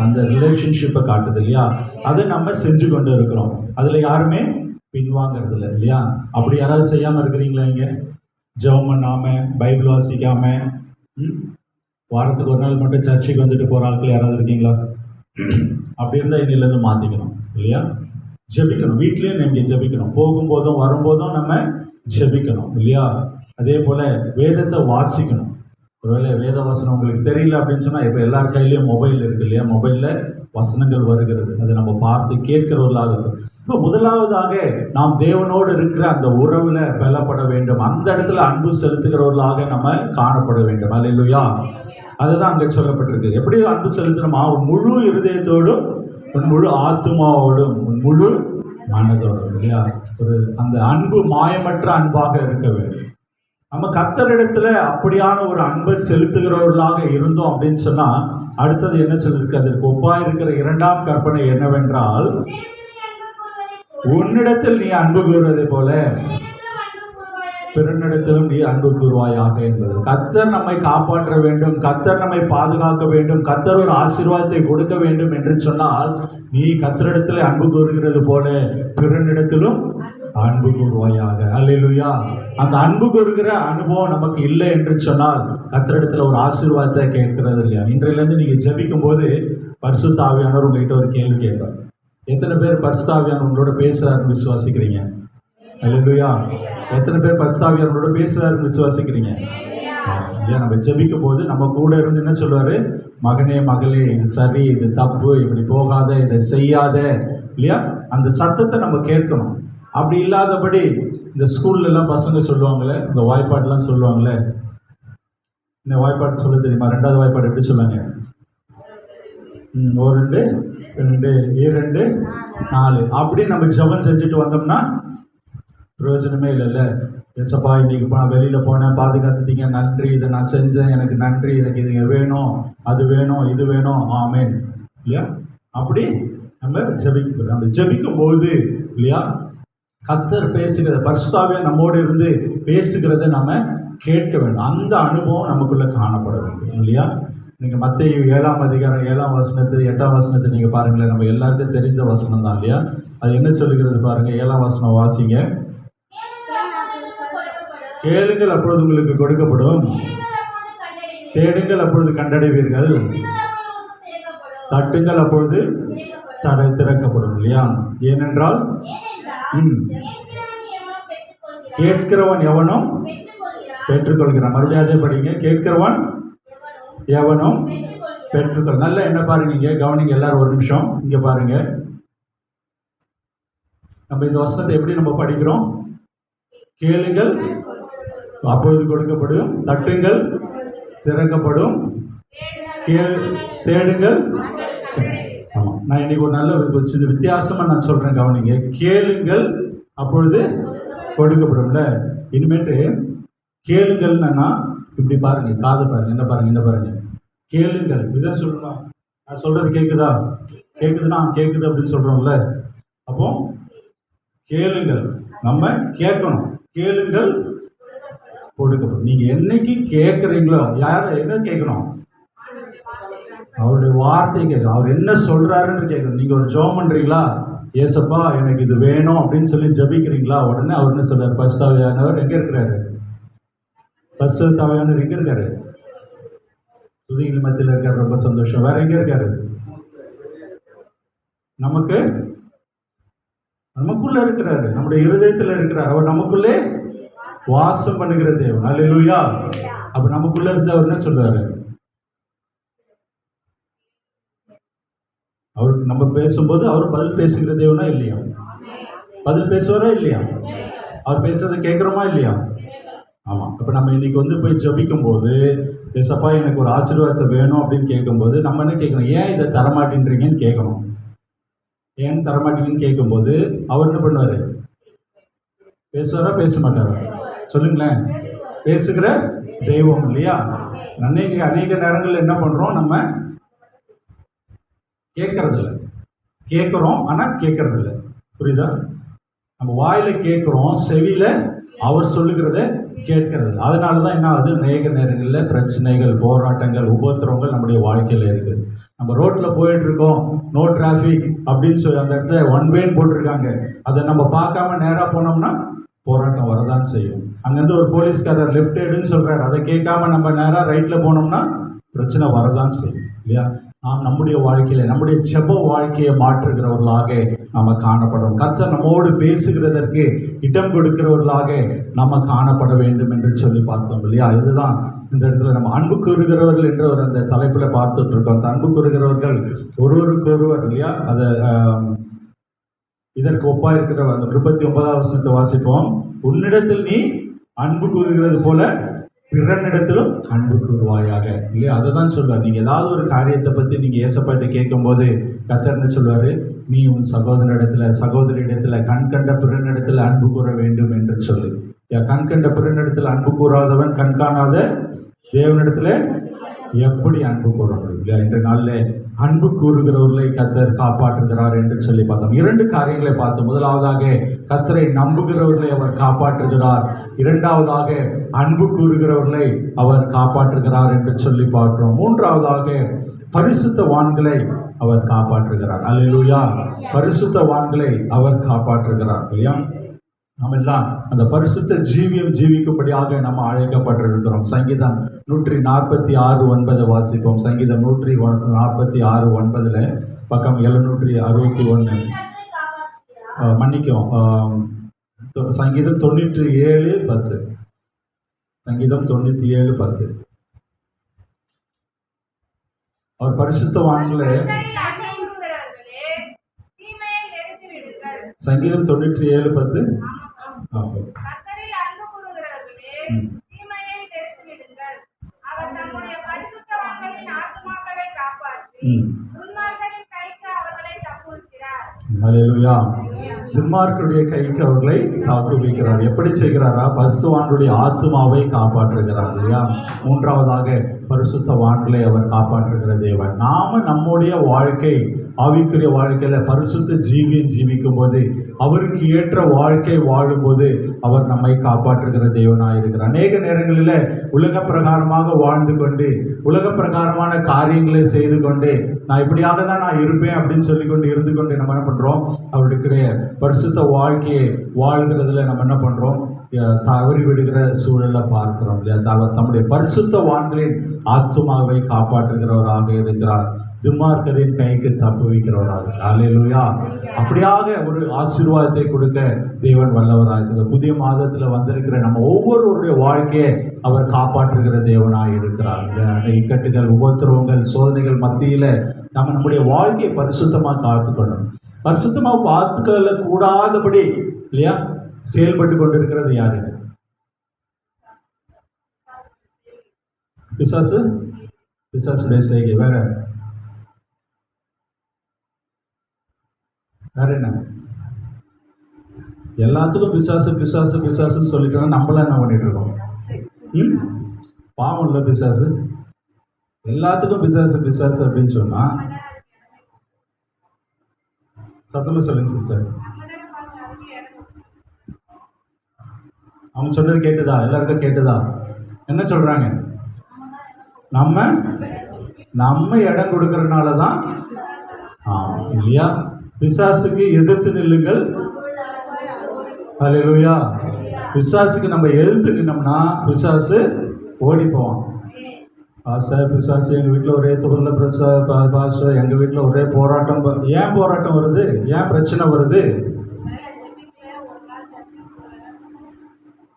அந்த ரிலேஷன்ஷிப்பை காட்டுது. இல்லையா, அதை நம்ம செஞ்சு கொண்டு இருக்கிறோம். அதில் யாருமே பின்வாங்கிறது இல்லை. இல்லையா, அப்படி யாராவது செய்யாமல் இருக்கிறீங்களா? இங்கே ஜெபம் பண்ணாமல், பைபிள் வாசிக்காமல், வாரத்துக்கு ஒரு நாள் மட்டும் சர்ச்சுக்கு வந்துட்டு போகிற ஆட்கள் யாராவது இருக்கீங்களா? அப்படி இருந்தால் இன்னிலேருந்து மாற்றிக்கணும். இல்லையா, ஜெபிக்கணும். வீட்லேயும் நீங்கள் ஜெபிக்கணும், போகும்போதும் வரும்போதும் நம்ம ஜெபிக்கணும். இல்லையா, அதே போல் வேதத்தை வாசிக்கணும். ஒருவேளை வேத வசனம் உங்களுக்கு தெரியல அப்படின்னு சொன்னால் இப்போ எல்லார் கையிலையும் மொபைல் இருக்குது. இல்லையா, மொபைலில் வசனங்கள் வருகிறது, அதை நம்ம பார்த்து கேட்கிறவர்களாக இருக்கும். இப்போ முதலாவதாக நாம் தேவனோடு இருக்கிற அந்த உறவில் பலப்பட வேண்டும். அந்த இடத்துல அன்பு செலுத்துகிறவர்களாக நம்ம காணப்பட வேண்டும். அல்லேலூயா. அதுதான் அங்கே சொல்லப்பட்டிருக்கு. எப்படி அன்பு செலுத்தணுமா? உன் முழு இருதயத்தோடும், உன் முழு ஆத்மாவோடும், உன் முழு மனதோடும். இல்லையா, ஒரு அந்த அன்பு மாயமற்ற அன்பாக இருக்க வேண்டும். நம்ம கர்த்தரிடத்துல அப்படியான ஒரு அன்பை செலுத்துகிறவர்களாக இருந்தோம் அப்படின்னு சொன்னா அடுத்தது என்ன சொல்லிருக்கு? அதற்கு ஒப்பா இருக்கிற 2ஆம் கற்பனை என்னவென்றால், உன்னிடத்தில் நீ அன்பு கூறுவதை போல பிறனிடத்திலும் நீ அன்பு கூறுவாயாக என்பது. கர்த்தர் நம்மை காப்பாற்ற வேண்டும், கர்த்தர் நம்மை பாதுகாக்க வேண்டும், கர்த்தர் ஒரு ஆசீர்வாதத்தை கொடுக்க வேண்டும் என்று சொன்னால் நீ கர்த்தரிடத்தில் அன்பு கூறுகிறது போல பிறனிடத்திலும் அன்பு கூறுவாயாக. அல்லேலூயா. அந்த அன்பு கூறுகிற அனுபவம் நமக்கு இல்லை என்று சொன்னால் கர்த்தரிடத்தில் ஒரு ஆசீர்வாதத்தை கேட்கிறது இல்லையா. இன்றையிலேருந்து நீங்கள் ஜெபிக்கும் போது பரிசுத்த ஆவியானவர் உங்ககிட்ட ஒரு கேள்வி கேட்பார். எத்தனை பேர் பரிசுத்த ஆவியானவர் உங்களோட பேசுறாருன்னு விசுவாசிக்கிறீங்க? அல்லேலூயா. எத்தனை பேர் பரிசுத்த ஆவியானவர் உங்களோட பேசுறாருன்னு விசுவாசிக்கிறீங்க? ஏன் நம்ம ஜெபிக்கும் போது நம்ம கூட இருந்து என்ன சொல்லுவாரு? மகனே, மகளே, இது சரி, இது தப்பு, இப்படி போகாத, இதை செய்யாத. இல்லையா, அந்த சத்தத்தை நம்ம கேட்கணும். அப்படி இல்லாதபடி இந்த ஸ்கூல்லலாம் பசங்க சொல்லுவாங்களே, இந்த வாய்ப்பாடுலாம் சொல்லுவாங்களே, இந்த வாய்ப்பாடு சொல்ல தெரியுமா? 2வது வாய்ப்பாடு எப்படி சொல்லுவாங்க? 1 2 2 4 அப்படி நம்ம ஜெபம் செஞ்சுட்டு வந்தோம்னா பிரயோஜனமே இல்லைல்ல. எசப்பா, இன்னைக்கு நான் வெளியில் போனேன், பாதுகாத்துட்டீங்க, நன்றி, இதை நான் செஞ்சேன், எனக்கு நன்றி, எனக்கு இது வேணும், அது வேணும், இது வேணும், ஆமேன். இல்லையா, அப்படி நம்ம ஜெபிக்கும் போது இல்லையா கர்த்தர் பேசுகிறத, பரிசுத்த ஆவியானவர் நம்மோடு இருந்து பேசுகிறத நம்ம கேட்க வேண்டும். அந்த அனுபவம் நமக்குள்ள காணப்பட வேண்டும். இல்லையா, நீங்கள் மத்தேயு 7ஆம் அதிகாரம் 7ஆம் வசனத்தை 8ஆம் வசனத்தை நீங்கள் பாருங்களேன். நம்ம எல்லாருக்கும் தெரிந்த வசனம் தான். இல்லையா, அது என்ன சொல்லுகிறது பாருங்க. 7ஆம் வசனம் வாசிங்க. கேளுங்கள் அப்பொழுது உங்களுக்கு கொடுக்கப்படும், தேடுங்கள் அப்பொழுது கண்டடைவீர்கள், தட்டுங்கள் அப்பொழுது தடை திறக்கப்படும் இல்லையா? ஏனென்றால் கேட்கிறவன் எவனும் பெற்றுக்கொள்கிறான். மறுபடியும் அதே படிங்க. கேட்கிறவன் எவனும் பெற்றுக்கொள். நல்லா என்ன பாருங்க, இங்க கவனிங்க எல்லாரும் ஒரு நிமிஷம். இங்க பாருங்க, நம்ம இந்த வசனத்தை எப்படி நம்ம படிக்கிறோம்? கேளுங்கள் அப்பொழுது கொடுக்கப்படும், தட்டுங்கள் திறக்கப்படும், தேடுங்கள். ஆமாம், நான் இன்னைக்கு ஒரு நல்ல சின்ன வித்தியாசமா நான் சொல்றேன், கவனிங்க. கேளுங்கள் அப்பொழுது கொடுக்கப்படும்ல. இனிமேட்டு கேளுங்கள்னா இப்படி பாருங்க, காது பாருங்க, என்ன பாருங்க, என்ன பாருங்க. கேளுங்கள் இதான் சொல்லணும். நான் சொல்றது கேட்குதா? கேட்குதுன்னா கேட்குது அப்படின்னு சொல்றோம்ல. அப்போ கேளுங்கள், நம்ம கேட்கணும். கேளுங்கள் கொடுக்கப்படும். நீங்க என்னைக்கு கேட்குறீங்களோ, யாரை என்ன கேட்கணும்? அவருடைய வார்த்தையை கேட்கணும். அவர் என்ன சொல்றாருன்னு கேட்கணும். நீங்க ஒரு ஜெபம் பண்றீங்களா, ஏசப்பா எனக்கு இது வேணும் அப்படின்னு சொல்லி ஜபிக்கிறீங்களா, உடனே அவர் என்ன சொல்றாரு? பரிசுத்தாவியானவர் எங்க இருக்கிறாரு? பரிசுத்தாவியானவர் எங்க இருக்காரு? துதிகள் மத்தியில் இருக்காரு. ரொம்ப சந்தோஷம். வேற எங்க இருக்காரு? நமக்குள்ள இருக்கிறாரு, நம்முடைய இருதயத்தில் இருக்கிறார். அவர் நமக்குள்ளே வாசம் பண்ணுகிற தேவன். அல்லேலூயா. அப்ப நமக்குள்ள இருந்து அவர் என்ன சொல்றாரு? அவருக்கு நம்ம பேசும்போது அவர் பதில் பேசுகிற தேவனா இல்லையா? பதில் பேசுவாரா இல்லையா? அவர் பேசுறதை கேட்கிறோமா இல்லையா? ஆமா. அப்ப நம்ம இன்னைக்கு போய் ஜபிக்கும் போது, ஏசப்பா எனக்கு ஒரு ஆசீர்வாதத்தை வேணும் அப்படின்னு கேட்கும்போது நம்ம என்ன கேட்கணும்? ஏன் இதை தரமாட்டேன்றீங்கன்னு கேட்கணும். ஏன் தரமாட்டீங்கன்னு கேட்கும்போது அவர் என்ன பண்ணுவாரு? பேசுவாரா பேச மாட்டாரா? சொல்லுங்களேன். பேசுகிற தெய்வம் இல்லையா? அநேக நேரங்கள் என்ன பண்றோம்? நம்ம கேட்கறது இல்லை. கேட்குறோம் ஆனா கேட்கறது இல்லை. புரியுதா? நம்ம வாயில கேட்குறோம், செவியில அவர் சொல்லுகிறத கேட்கறது. அதனால தான் என்ன ஆகுது? அநேக நேரங்களில் பிரச்சனைகள், போராட்டங்கள், உபத்திரவங்கள் நம்முடைய வாழ்க்கையில் இருக்குது. நம்ம ரோட்டில் போயிட்டு இருக்கோம், நோ டிராஃபிக் அப்படின்னு சொல்லி அந்த இடத்துல 1 வேன்னு போட்டிருக்காங்க. அதை நம்ம பார்க்காம நேராக போனோம்னா போராட்டம் வரதான் செய்யும். அங்கேருந்து ஒரு போலீஸ்காரர் லெஃப்ட் எடுன்னு சொல்கிறார், அதை கேட்காம நம்ம நேராக ரைட்டில் போனோம்னா பிரச்சனை வரதான் செய்யும் இல்லையா? நாம் நம்முடைய வாழ்க்கையில நம்முடைய ஜெப வாழ்க்கையை மாற்றுகிறவர்களாக நம்ம காணப்படும். கர்த்தர் நம்மோடு பேசுகிறதற்கு இடம் கொடுக்கிறவர்களாக நம்ம காணப்பட வேண்டும் என்று சொல்லி பார்த்தோம் இல்லையா? இதுதான் இந்த இடத்துல நம்ம அன்பு கூறுகிறவர்கள் என்ற ஒரு அந்த தலைப்பில் பார்த்துட்டு இருக்கோம். அந்த அன்பு கூறுகிறவர்கள் ஒருவருக்கொருவர் இல்லையா? அதை இதற்கு ஒப்பா இருக்கிற அந்த 39வது வசனத்தை வாசிப்போம். உன்னிடத்தில் நீ அன்பு கூறுகிறது போல பிறனிடத்திலும் அன்பு கூறுவாயாக இல்லையா? அதை தான் சொல்லுவார். நீங்கள் ஏதாவது ஒரு காரியத்தை பற்றி நீங்கள் ஏசப்பாட்டு கேட்கும்போது கர்த்தர்னு சொல்லுவார், நீ உன் சகோதரியிடத்தில் கண்கண்ட பிறனிடத்தில் அன்பு கூற வேண்டும் என்று சொல்லு. கண்கண்ட பிறனிடத்தில் அன்பு கூறாதவன் கண்காணாத தேவனிடத்தில் எப்படி அன்பு கூற முடியும் இல்லையா? இன்ற நாளில் அன்பு கூறுகிறவர்களை கர்த்தர் காப்பாற்றுகிறார் என்று சொல்லி பார்த்தோம். 2 காரியங்களை பார்த்தோம். முதலாவதாக கர்த்தரை நம்புகிறவர்களை அவர் காப்பாற்றுகிறார். 2வதாக அன்பு கூறுகிறவர்களை அவர் காப்பாற்றுகிறார் என்று சொல்லி பார்க்கிறோம். 3வதாக பரிசுத்தவான்களை அவர் காப்பாற்றுகிறார். அல்லேலூயா. பரிசுத்தவான்களை அவர் காப்பாற்றுகிறார் இல்லையா? நம்ம எல்லாம் அந்த பரிசுத்த ஜீவியம் ஜீவிக்கும்படியாக நம்ம அழைக்கப்பட்டிருக்கிறோம். சங்கீதம் 146:9 வாசிப்போம். சங்கீதம் 146:9 பக்கம் 761. மன்னிக்கும், சங்கீதம் 97:10. சங்கீதம் 97:10. அவர் பரிசுத்தவான்களே, சங்கீதம் 97:10. அல்லேலூயா. துன்மார்க்கருடைய கைக்கு அவர்களை தாக்குவிக்கிறார். எப்படி செய்கிறாரா? பரிசுத்தவான்களுடைய ஆத்துமாவை காப்பாற்றுகிறார் இல்லையா? 3வதாக பரிசுத்தவான்களை அவர் காப்பாற்றுகிற தேவன். நாம நம்முடைய வாழ்க்கை, ஆவிக்குரிய வாழ்க்கையில பரிசுத்த ஜீவியம் ஜீவிக்கும் போது, அவருக்கு ஏற்ற வாழ்க்கை வாழும்போது அவர் நம்மை காப்பாற்றுகிற தேவனாக இருக்கிறார். அநேக நேரங்களில் உலக பிரகாரமாக வாழ்ந்து கொண்டு, உலக பிரகாரமான காரியங்களை செய்து கொண்டு, நான் இப்படியாக தான் நான் இருப்பேன் அப்படின்னு சொல்லிக்கொண்டு இருந்து கொண்டு நம்ம என்ன பண்றோம்? அவருடைய பரிசுத்த வாழ்க்கையை வாழ்கிறதுல நம்ம என்ன பண்றோம்? தவறி விடுகிற சூழலை பார்க்கிறோம் இல்லையா? தம்முடைய பரிசுத்தவான்களின் ஆத்துமாவை காப்பாற்றுகிறவராக இருக்கிறார். துன்மார்க்கரின் கைக்கு தப்புவிக்கிறவராக. அல்லேலூயா. அப்படியாக ஒரு ஆசீர்வாதத்தை கொடுக்க தேவன் வல்லவராக. இந்த புதிய மாதத்தில் வந்திருக்கிற நம்ம ஒவ்வொருவருடைய வாழ்க்கையை அவர் காப்பாற்றுகிற தேவனாக இருக்கிறார். இந்த இக்கட்டுகள், உபத்திரவங்கள், சோதனைகள் மத்தியில் நம்ம நம்முடைய வாழ்க்கையை பரிசுத்தமாக காத்துக்கணும். பரிசுத்தமாக பார்த்துக்கொள்ள கூடாதபடி இல்லையா செயல்பட்டு கொண்டிருக்கிறது யாரு? பிசாசு. பிசாசுடைய செய்கை வேற என்ன? எல்லாத்துக்கும் பிசாசு பிசாசு பிசாசுன்னு சொல்லிட்டு நம்மளாம் என்ன பண்ணிட்டு இருக்கோம்? பாவம் இல்லை பிசாசு. எல்லாத்துக்கும் பிசாசு பிசாசு அப்படின்னு சொன்னா சத்தமா சொல்லுங்க சிஸ்டர். அவங்க சொன்னது கேட்டுதா? எல்லாருக்கும் கேட்டுதா? என்ன சொல்றாங்க? நம்ம இடம் கொடுக்கறதுனால தான் இல்லையா? பிசாசுக்கு எதிர்த்து நில்லுங்கள். அல்லேலூயா. பிசாசுக்கு நம்ம எதிர்த்து நின்னோம்னா பிசாசு ஓடி போவான். பாஸ்டர், பிசாசு எங்கள் வீட்டில் ஒரே தொழில் பாஸ்டர், எங்கள் வீட்டில் ஒரே போராட்டம். ஏன் போராட்டம் வருது? ஏன் பிரச்சனை வருது?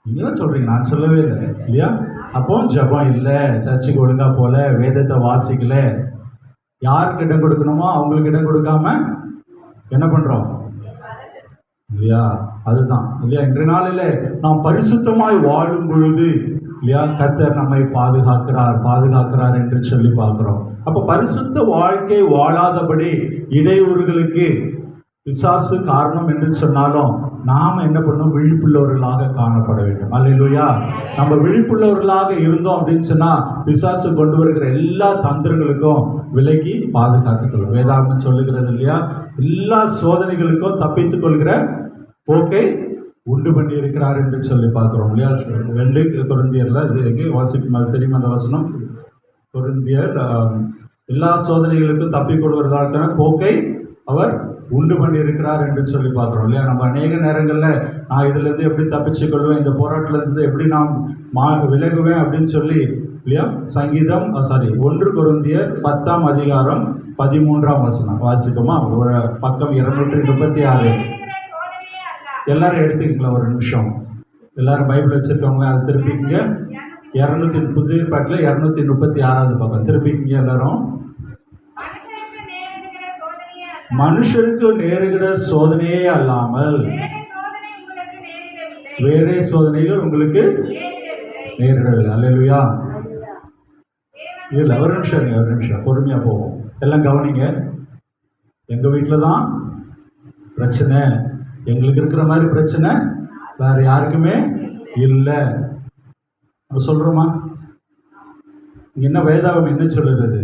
நீங்கள் தான் சொல்கிறீங்க, நான் சொல்லவே இல்லை இல்லையா? அப்போ ஜபம் இல்லை, சர்ச்சுக்கு ஒழுங்காக போல, வேதத்தை வாசிக்கல, யாருக்கு இடம் கொடுக்கணுமோ அவங்களுக்கு இடம் கொடுக்காம என்ன பண்ணுறோம் இல்லையா? அதுதான் இல்லையா? இன்றைய நாளில் நாம் பரிசுத்தமாய் வாழும் பொழுது இல்லையா கர்த்தர் நம்மை பாதுகாக்கிறார் என்று சொல்லி பார்க்கிறோம். அப்போ பரிசுத்த வாழ்க்கை வாழாதபடி இடையூறுகளுக்கு பிசாசு காரணம் என்று சொன்னாலும் நாம் என்ன பண்ணணும்? விழிப்புள்ளவர்களாக காணப்பட வேண்டும். அல்லேலூயா. நம்ம விழிப்புள்ளவர்களாக இருந்தோம் அப்படின்னு சொன்னா பிசாசு கொண்டு வருகிற எல்லா தந்திரங்களுக்கும் விலகி பாதுகாத்துக்கொள்ளும். வேதாகமம் சொல்லுகிறது இல்லையா? எல்லா சோதனைகளுக்கும் தப்பித்துக் கொள்கிற போக்கை உண்டு பண்ணி இருக்கிறார் என்று சொல்லி பார்க்கிறோம் இல்லையா? 2 கொரிந்தியர்ல இது வாசிக்கும் தெரியுமா அந்த வசனம்? கொரிந்தியர் எல்லா சோதனைகளுக்கும் தப்பிக்கொள்வதற்கான போக்கை அவர் உண்டு பண்ணி இருக்கிறார் என்று சொல்லி பார்க்குறோம் இல்லையா? நம்ம அநேக நேரங்களில் நான் இதுலேருந்து எப்படி தப்பிச்சு கொள்வேன், இந்த போராட்டத்திலேருந்து எப்படி நான் விலகுவேன் அப்படின்னு சொல்லி இல்லையா? சங்கீதம் 1 கொரிந்தியர் 10ஆம் அதிகாரம் 13ஆம் வசனம் வாசிக்குமா? ஒரு பக்கம் 236. எல்லாரும் எடுத்துக்கங்களா ஒரு நிமிஷம். எல்லாரும் பைபிள் வச்சுருக்கவங்க அதை திருப்பிங்க. 200 புதிய பாட்டில் 236வது பக்கம் திருப்பிங்க எல்லாரும். மனுஷருக்கு நேருகிற சோதனையே அல்லாமல் வேறே சோதனைகள் உங்களுக்கு நேரிடவில்லை. அல்லேலூயா. இல்லை, ஒரு நிமிஷம் பொறுமையா போவோம். எல்லாம் கவனிங்க. எங்க வீட்டில் தான் பிரச்சனை, எங்களுக்கு இருக்கிற மாதிரி பிரச்சனை வேற யாருக்குமே இல்லை நம்ம சொல்றோமா? என்ன வேதாகம் என்ன சொல்லுறது?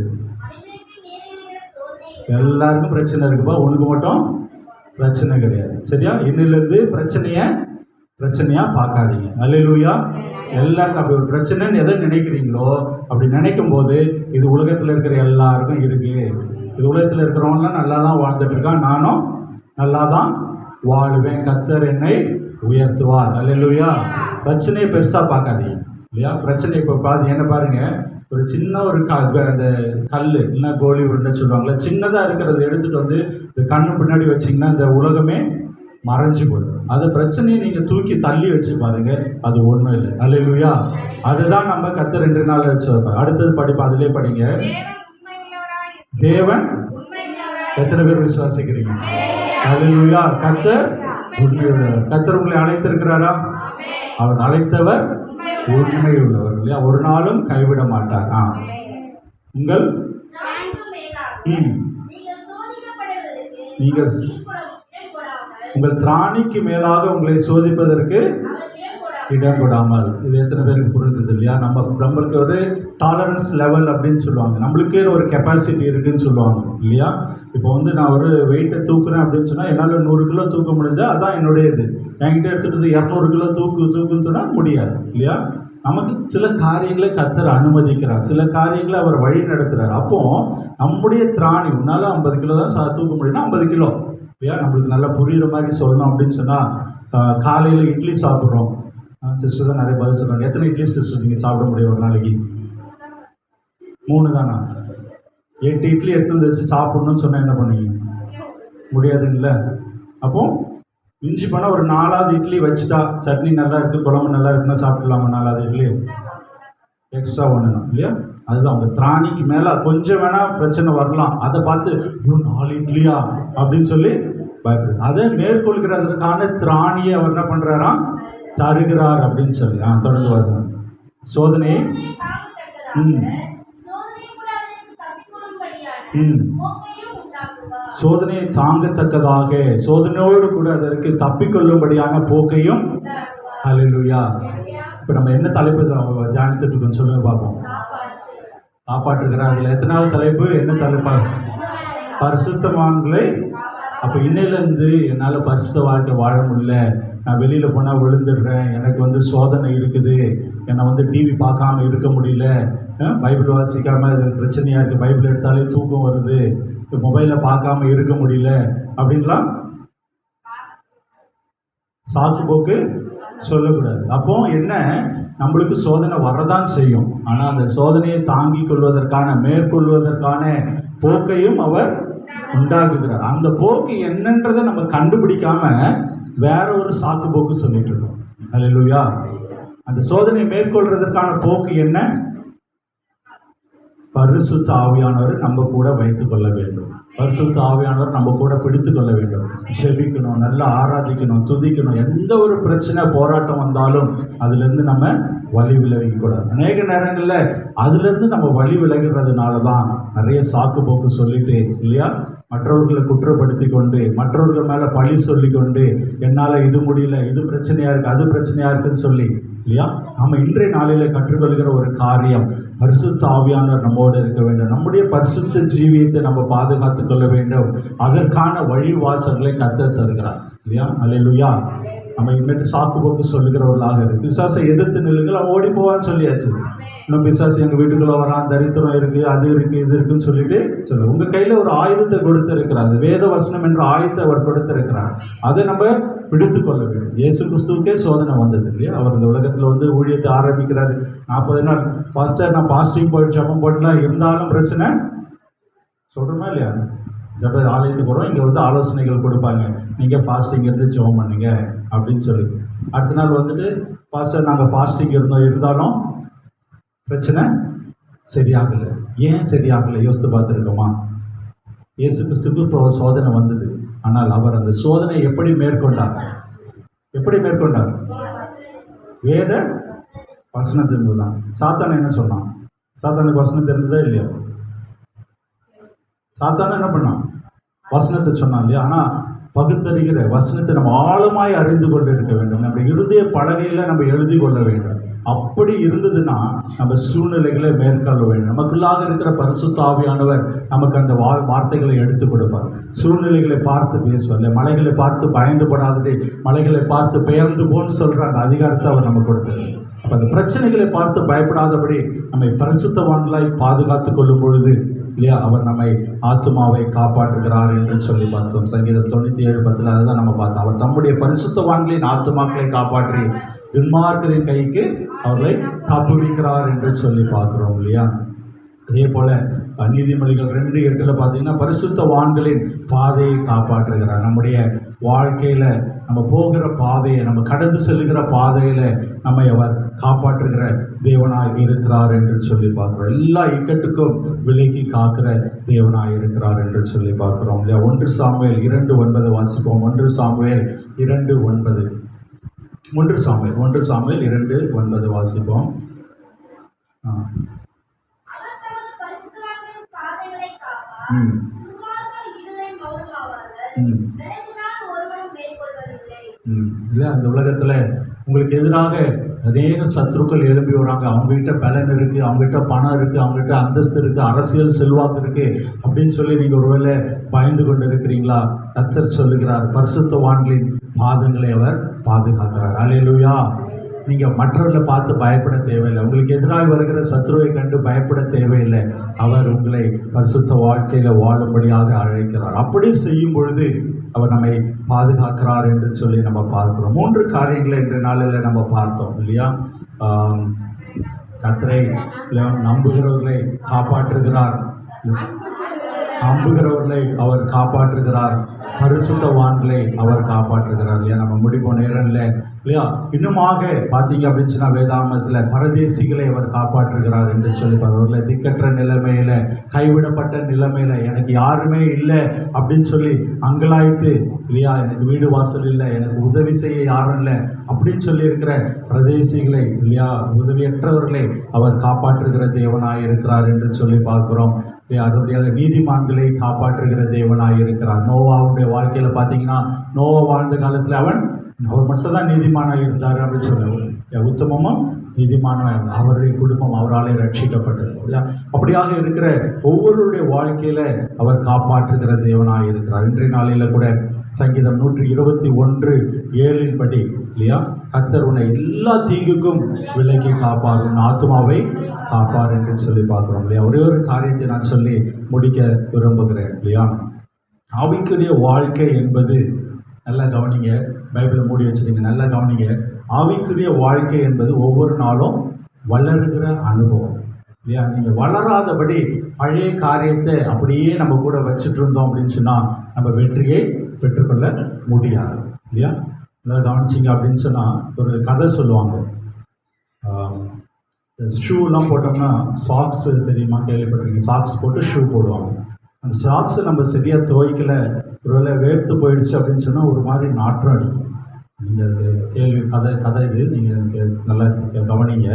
எல்லாருக்கும் பிரச்சனை இருக்குப்பா, உனக்கு மட்டும் பிரச்சனை கிடையாது. சரியா? இன்னிலிருந்து பிரச்சனையா பார்க்காதீங்க. அல்லேலூயா. எல்லாருக்கும் அப்படி ஒரு பிரச்சனைன்னு எதை நினைக்கிறீங்களோ அப்படி நினைக்கும் போது இது உலகத்தில் இருக்கிற எல்லாருக்கும் இருக்கு. இது உலகத்தில் இருக்கிறவங்களாம் நல்லா தான் வாழ்ந்துட்டு இருக்கான், நானும் நல்லா தான் வாழுவேன், கர்த்தர் என்னை உயர்த்துவார். அல்லேலூயா. பிரச்சனையை பெருசாக பார்க்காதீங்க இல்லையா? பிரச்சனை இப்போ என்ன பாருங்க, ஒரு சின்ன ஒரு அந்த கல் இல்லைன்னா கோலி உருண்டை சொல்லுவாங்களே, சின்னதாக இருக்கிறத எடுத்துகிட்டு வந்து இந்த கண்ணு பின்னாடி வச்சிங்கன்னா இந்த உலகமே மறைஞ்சு போயிடும். அந்த பிரச்சனையை நீங்கள் தூக்கி தள்ளி வச்சு பாருங்க, அது ஒன்றும் இல்லை. அல்லேலூயா. அதுதான் நம்ம கர்த்தர் 2 நாள் வச்சு வைப்போம். அடுத்தது படிப்போம், அதிலே படிங்க. தேவன் எத்தனை பேர் விசுவாசிக்கிறீங்க? அல்லேலூயா. கர்த்தர் உண்மையுள்ளவர். கர்த்தர் உங்களை அழைத்திருக்கிறாரா? அவர் அழைத்தவர் உண்மை உள்ளவர் இல்லையா? ஒரு நாளும் கைவிட மாட்டார். உங்கள் நீங்கள் உங்கள் திராணிக்கு மேலாக உங்களை சோதிப்பதற்கு இடம் கொடாமல். இது எத்தனை பேருக்கு புரிஞ்சது இல்லையா? நம்மளுக்கு ஒரு டாலரன்ஸ் லெவல் அப்படின்னு சொல்லுவாங்க, நம்மளுக்கே ஒரு கெப்பாசிட்டி இருக்குன்னு சொல்லுவாங்க இல்லையா? இப்போ வந்து நான் ஒரு வெயிட்டை தூக்குறேன் அப்படின்னு சொன்னால் என்னால் 100 கிலோ தூக்க முடிஞ்சால் அதான் என்னுடைய இது. என்கிட்ட எடுத்துகிட்டு 200 கிலோ தூக்குன்னு சொன்னால் முடியாது இல்லையா? நமக்கு சில காரியங்களை கர்த்தர் அனுமதிக்கிறார், சில காரியங்களை அவர் வழி நடத்துகிறார். அப்போ நம்முடைய திராணி, உன்னால் 50 கிலோ தான் தூக்க முடியும்னா 50 கிலோ இல்லையா? நம்மளுக்கு நல்லா புரிகிற மாதிரி சொல்லணும் அப்படின்னு சொன்னால், காலையில் இட்லி சாப்பிட்றோம், சிஸ்டர் தான் நிறைய பதில் சொல்கிறாங்க. எத்தனை இட்லி சிஸ்டர் நீங்கள் சாப்பிட முடியும் ஒரு நாளைக்கு? 3 தானா? 8 இட்லி எடுத்து வந்து வச்சு சாப்பிட்ணுன்னு சொன்னால் என்ன பண்ணுவீங்க? முடியாதுங்கள. அப்போ மிஞ்சி போனால் ஒரு 4வது இட்லி வச்சுட்டா, சட்னி நல்லா இருக்குது, குழம்பு நல்லா இருக்குன்னா சாப்பிட்லாமா? 4வது இட்லி எக்ஸ்ட்ரா ஒன்றுணும் இல்லையா? அதுதான் உங்கள் திராணிக்கு மேலே கொஞ்சம் வேணால் பிரச்சனை வரலாம். அதை பார்த்து ஐயோ 4 இட்லியா அப்படின்னு சொல்லி பயப்படுது. அதை மேற்கொள்கிறதுக்கான திராணியை அவர் என்ன பண்ணுறாராம்? தருகிறார் அப்படின்னு சொல்லி. தொடர்ந்து வாசனம். சோதனை சோதனையை தாங்கத்தக்கதாக, சோதனையோடு கூட அதற்கு தப்பிக்கொள்ளும்படியான போக்கையும். ஹல்லேலூயா. இப்போ நம்ம என்ன தலைப்பு தியானித்துட்டு இருக்கோம் சொல்லுங்க பார்ப்போம். காப்பாற்றுகிறார். அதில் எத்தனாவது தலைப்பு? என்ன தலைப்பா? பரிசுத்தவான்களை. அப்போ இன்னையிலேருந்து என்னால் பரிசுத்த வாழ்க்கை வாழ முடியல, நான் வெளியில் போனால் விழுந்துடுறேன், எனக்கு சோதனை இருக்குது, என்னை டிவி பார்க்காம இருக்க முடியல, பைபிள் வாசிக்காமல் அது பிரச்சனையாக இருக்குது, பைபிள் எடுத்தாலே தூக்கம் வருது, மொபைலில் பார்க்காம இருக்க முடியல அப்படின்லாம் சாக்கு போக்கு சொல்லக்கூடாது. அப்போ என்ன, நம்மளுக்கு சோதனை வரதான் செய்யும். ஆனால் அந்த சோதனையை தாங்கி கொள்வதற்கான மேற்கொள்வதற்கான போக்கையும் அவர் உண்டாக்குகிறார். அந்த போக்கு என்னன்றதை நம்ம கண்டுபிடிக்காம வேற ஒரு சாக்கு போக்கு சொல்லிட்டு இருக்கோம். ஹல்லேலூயா. அந்த சோதனையை மேற்கொள்றதற்கான போக்கு என்ன? பரிசுத்த ஆவியானவர் நம்ம கூட வைத்துக் கொள்ள வேண்டும். பரிசுத்த ஆவியானவர் நம்ம கூட பிடித்து கொள்ள வேண்டும். ஜெபிக்கணும், நல்லா ஆராதிக்கணும், துதிக்கணும். எந்த ஒரு பிரச்சனை போராட்டம் வந்தாலும் அதுலேருந்து நம்ம வழி விலகிக்கூடாது. அநேக நேரங்களில் அதுலேருந்து நம்ம வழி விலகிறதுனால தான் நிறைய சாக்கு போக்கு சொல்லிட்டு இல்லையா, மற்றவர்களை குற்றப்படுத்தி கொண்டு, மற்றவர்கள் மேலே பழி சொல்லி கொண்டு, என்னால் இது முடியல, இது பிரச்சனையாக இருக்குது, அது பிரச்சனையாக இருக்குன்னு சொல்லி இல்லையா. நம்ம இன்றைய நாளில் கற்றுக்கொள்கிற ஒரு காரியம், பரிசுத்த ஆவியானவர் நம்மோடு இருக்க வேண்டும். நம்முடைய பரிசுத்த ஜீவியத்தை நம்ம பாதுகாத்து கொள்ள வேண்டும். அதற்கான வழிவாசல்களை கர்த்தர் தருகிறார் இல்லையா. அல்லேலூயா. நம்ம இன்னைக்கு சாக்கு போக்கு சொல்லுகிறவர்களாக இருக்கு. பிசாசை எதிர்த்து நில்லுங்கள், அவன் ஓடி போவான்னு சொல்லியாச்சு. இன்னும் பிசாசு எங்கள் வீட்டுக்குள்ளே வரான், தரித்திரம் இருக்குது, அது இருக்குது, இது இருக்குன்னு சொல்லிட்டு சொல்லு. உங்கள் கையில் ஒரு ஆயுதத்தை கொடுத்திருக்கிறார், வேத வசனம் என்ற ஆயுதத்தை அவர் கொடுத்திருக்கிறார். அதை நம்ம பிடித்து கொள்ள வேண்டும். இயேசு கிறிஸ்துவுக்கே சோதனை வந்தது இல்லையா. அவர் இந்த உலகத்தில் ஊழியத்தை ஆரம்பிக்கிறாரு. 40 நாள் பாஸ்டர் நான் பாஸ்டிங் போயிட்டு ஜபம் போட்டுலாம் இருந்தாலும் பிரச்சனை சொல்கிறோமா இல்லையா. ஜப ஆலயத்துக்கு வரோம், இங்கே ஆலோசனைகள் கொடுப்பாங்க, நீங்கள் ஃபாஸ்டிங் இருந்து ஜெபம் பண்ணுங்க அப்படின்னு சொல்லி. அடுத்த நாள் பாஸ்டர் நாங்கள் ஃபாஸ்டிங் இருந்தாலும் பிரச்சனை சரியாகலை. ஏன் சரியாகலை யோசித்து பார்த்துருக்கோமா? இயேசு கிறிஸ்துக்கு இப்போ சோதனை வந்தது. ஆனால் அவர் அந்த சோதனையை எப்படி மேற்கொண்டார்? வேத வசனத்தின் போது தான். சாத்தான் என்ன சொன்னான்? சாத்தானுக்கு வசனம் தெரிஞ்சதா இல்லையா? சாத்தான என்ன பண்ணான்? வசனத்தை சொன்னான் இல்லையா. ஆனால் பகுத்தறிகிற வசனத்தை நம்ம ஆழமாய் அறிந்து கொண்டு இருக்க வேண்டும். நம்ம இருதய பலகையில் நம்ம எழுதி கொள்ள வேண்டும். அப்படி இருந்ததுன்னா நம்ம சூழ்நிலைகளை மேற்கொள்ள வேண்டும். நமக்குள்ளாக இருக்கிற பரிசுத்த ஆவியானவர் நமக்கு அந்த வார்த்தைகளை எடுத்து கொடுப்பார். சூழ்நிலைகளை பார்த்து பேசுவார். மலைகளை பார்த்து பயந்துபடாதே, மலைகளை பார்த்து பெயர்ந்து போன்னு சொல்கிற அந்த அதிகாரத்தை அவர் நமக்கு கொடுத்தார். அப்போ அந்த பிரச்சனைகளை பார்த்து பயப்படாதபடி நம்மை பரிசுத்தவான்களாய் பாதுகாத்து கொள்ளும் பொழுது இல்லையா, அவர் நம்மை ஆத்துமாவை காப்பாற்றுகிறார் என்று சொல்லி பார்த்தோம். சங்கீதம் 97:10 அதுதான் நம்ம பார்த்தோம். அவர் தம்முடைய பரிசுத்தவான்களின் ஆத்துமாக்களை காப்பாற்றி துன்மார்க்கரின் கைக்கு அவர்களை தப்புவிக்கிறார் என்று சொல்லி பார்க்குறோம் இல்லையா. அதே போல் நீதிமொழிகள் 2:8 பார்த்தீங்கன்னா பரிசுத்தவான்களின் பாதையை காப்பாற்றுகிறார். நம்முடைய வாழ்க்கையில் நம்ம போகிற பாதையை, நம்ம கடந்து செல்கிற பாதையில் நம்மை அவர் காப்பாற்றுகிற தேவனாக இருக்கிறார் என்று சொல்லி பார்க்குறோம். எல்லா இக்கட்டுக்கும் விலக்கி காக்கிற தேவனாக இருக்கிறார் என்று சொல்லி பார்க்குறோம் இல்லையா. 1 சாமுவேல் 2:9 வாசிப்போம். 1 சாமுவேல் 2:9 1 சாமுவேல் 2:9 வாசிப்போம். இல்லை, அந்த உலகத்தில் உங்களுக்கு எதிராக அநேக சத்துருக்கள் எழும்பி வராங்க. அவங்ககிட்ட பலன் இருக்குது, அவங்ககிட்ட பணம் இருக்குது, அவங்ககிட்ட அந்தஸ்து இருக்குது, அரசியல் செல்வாக்கு இருக்குது அப்படின்னு சொல்லி நீங்கள் ஒருவேளை பயந்து கொண்டு இருக்கிறீங்களா? கர்த்தர் சொல்லுகிறார், பரிசுத்தவான்களின் பாதங்களை அவர் பாதுகாக்கிறார். அல்லேலூயா. நீங்கள் மற்றவர்களை பார்த்து பயப்பட தேவையில்லை. உங்களுக்கு எதிராக வருகிற சத்துருவை கண்டு பயப்பட தேவையில்லை. அவர் உங்களை பரிசுத்த வாழ்க்கையில் வாழும்படியாக அழைக்கிறார். அப்படி செய்யும் பொழுது அவர் நம்மை பாதுகாக்கிறார் என்று சொல்லி நம்ம பார்க்கிறோம். 3 காரியங்களை இன்றைய நாளில் நம்ம பார்த்தோம் இல்லையா. கர்த்தரை நம்புகிறவர்களை காப்பாற்றுகிறார், நம்புகிறவர்களை அவர் காப்பாற்றுகிறார், பரிசுத்தவான்களை அவர் காப்பாற்றுகிறார் இல்லையா. நம்ம முடிப்போம் நேரம் இல்லை இல்லையா. இன்னுமாக பார்த்தீங்க அப்படின்னு சொன்னால் வேதாமத்தில் பரதேசிகளை அவர் காப்பாற்றுகிறார் என்று சொல்லி அவர்களை திக்கற்ற நிலைமையில், கைவிடப்பட்ட நிலைமையில், எனக்கு யாருமே இல்லை அப்படின்னு சொல்லி அங்கலாய்த்து இல்லையா, எனக்கு வீடு வாசல் இல்லை, எனக்கு உதவி செய்ய யாரும் இல்லை அப்படின்னு சொல்லி இருக்கிற பிரதேசிகளை இல்லையா, உதவியற்றவர்களை அவர் காப்பாற்றுகிற தேவனாய் இருக்கிறார் என்று சொல்லி பார்க்கிறோம். அதுபடியாக நீதிமான்களை காப்பாற்றுகிற தேவனாய் இருக்கிறார். நோவாவுடைய வாழ்க்கையில் பார்த்தீங்கன்னா, நோவா வாழ்ந்த காலத்தில் அவர் மட்டும் தான் நீதிமானாக இருந்தார் அப்படின்னு சொல்லுவார். உத்தமமும் நீதிமானாக அவருடைய குடும்பம் அவராலே ரட்சிக்கப்பட்டது இல்லையா. அப்படியாக இருக்கிற ஒவ்வொருடைய வாழ்க்கையில் அவர் காப்பாற்றுகிற தேவனாக இருக்கிறார். இன்றைய நாளில் கூட சங்கீதம் 121:7 படி இல்லையா, கர்த்தர் உன்னை எல்லா தீங்குக்கும் விலக்கி காப்பார், உன் ஆத்துமாவை காப்பார் என்று சொல்லி பார்க்குறோம் இல்லையா. ஒரே ஒரு காரியத்தை நான் சொல்லி முடிக்க விரும்புகிறேன் இல்லையா. ஆவிக்குரிய வாழ்க்கை என்பது, நல்லா கவனிங்க, பைபிளை மூடி வச்சுருங்க, நல்லா கவனிங்க. ஆவிக்குரிய வாழ்க்கை என்பது ஒவ்வொரு நாளும் வளருகிற அனுபவம் இல்லையா. நீங்கள் வளராதபடி பழைய காரியத்தை அப்படியே நம்ம கூட வச்சுட்டு இருந்தோம் அப்படின்னு சொன்னால் நம்ம வெற்றியை பெற்றுக்கொள்ள முடியாது இல்லையா. நல்லா கவனிச்சிங்க அப்படின்னு சொன்னால் ஒரு கதை சொல்லுவாங்க. ஷூலாம் போட்டோம்னா சாக்ஸ் தெரியுமா, கேள்விப்பட்டிருக்கீங்க. சாக்ஸ் போட்டு ஷூ போடுவாங்க. அந்த சாக்ஸை நம்ம சரியாக துவைக்கல, ஒருவேளை வேர்த்து போயிடுச்சு அப்படின்னு சொன்னால் ஒரு மாதிரி நாற்றம் அடிக்கும். நீங்கள் கேள்வி கதை இது நீங்கள் நல்லா கவனிங்க.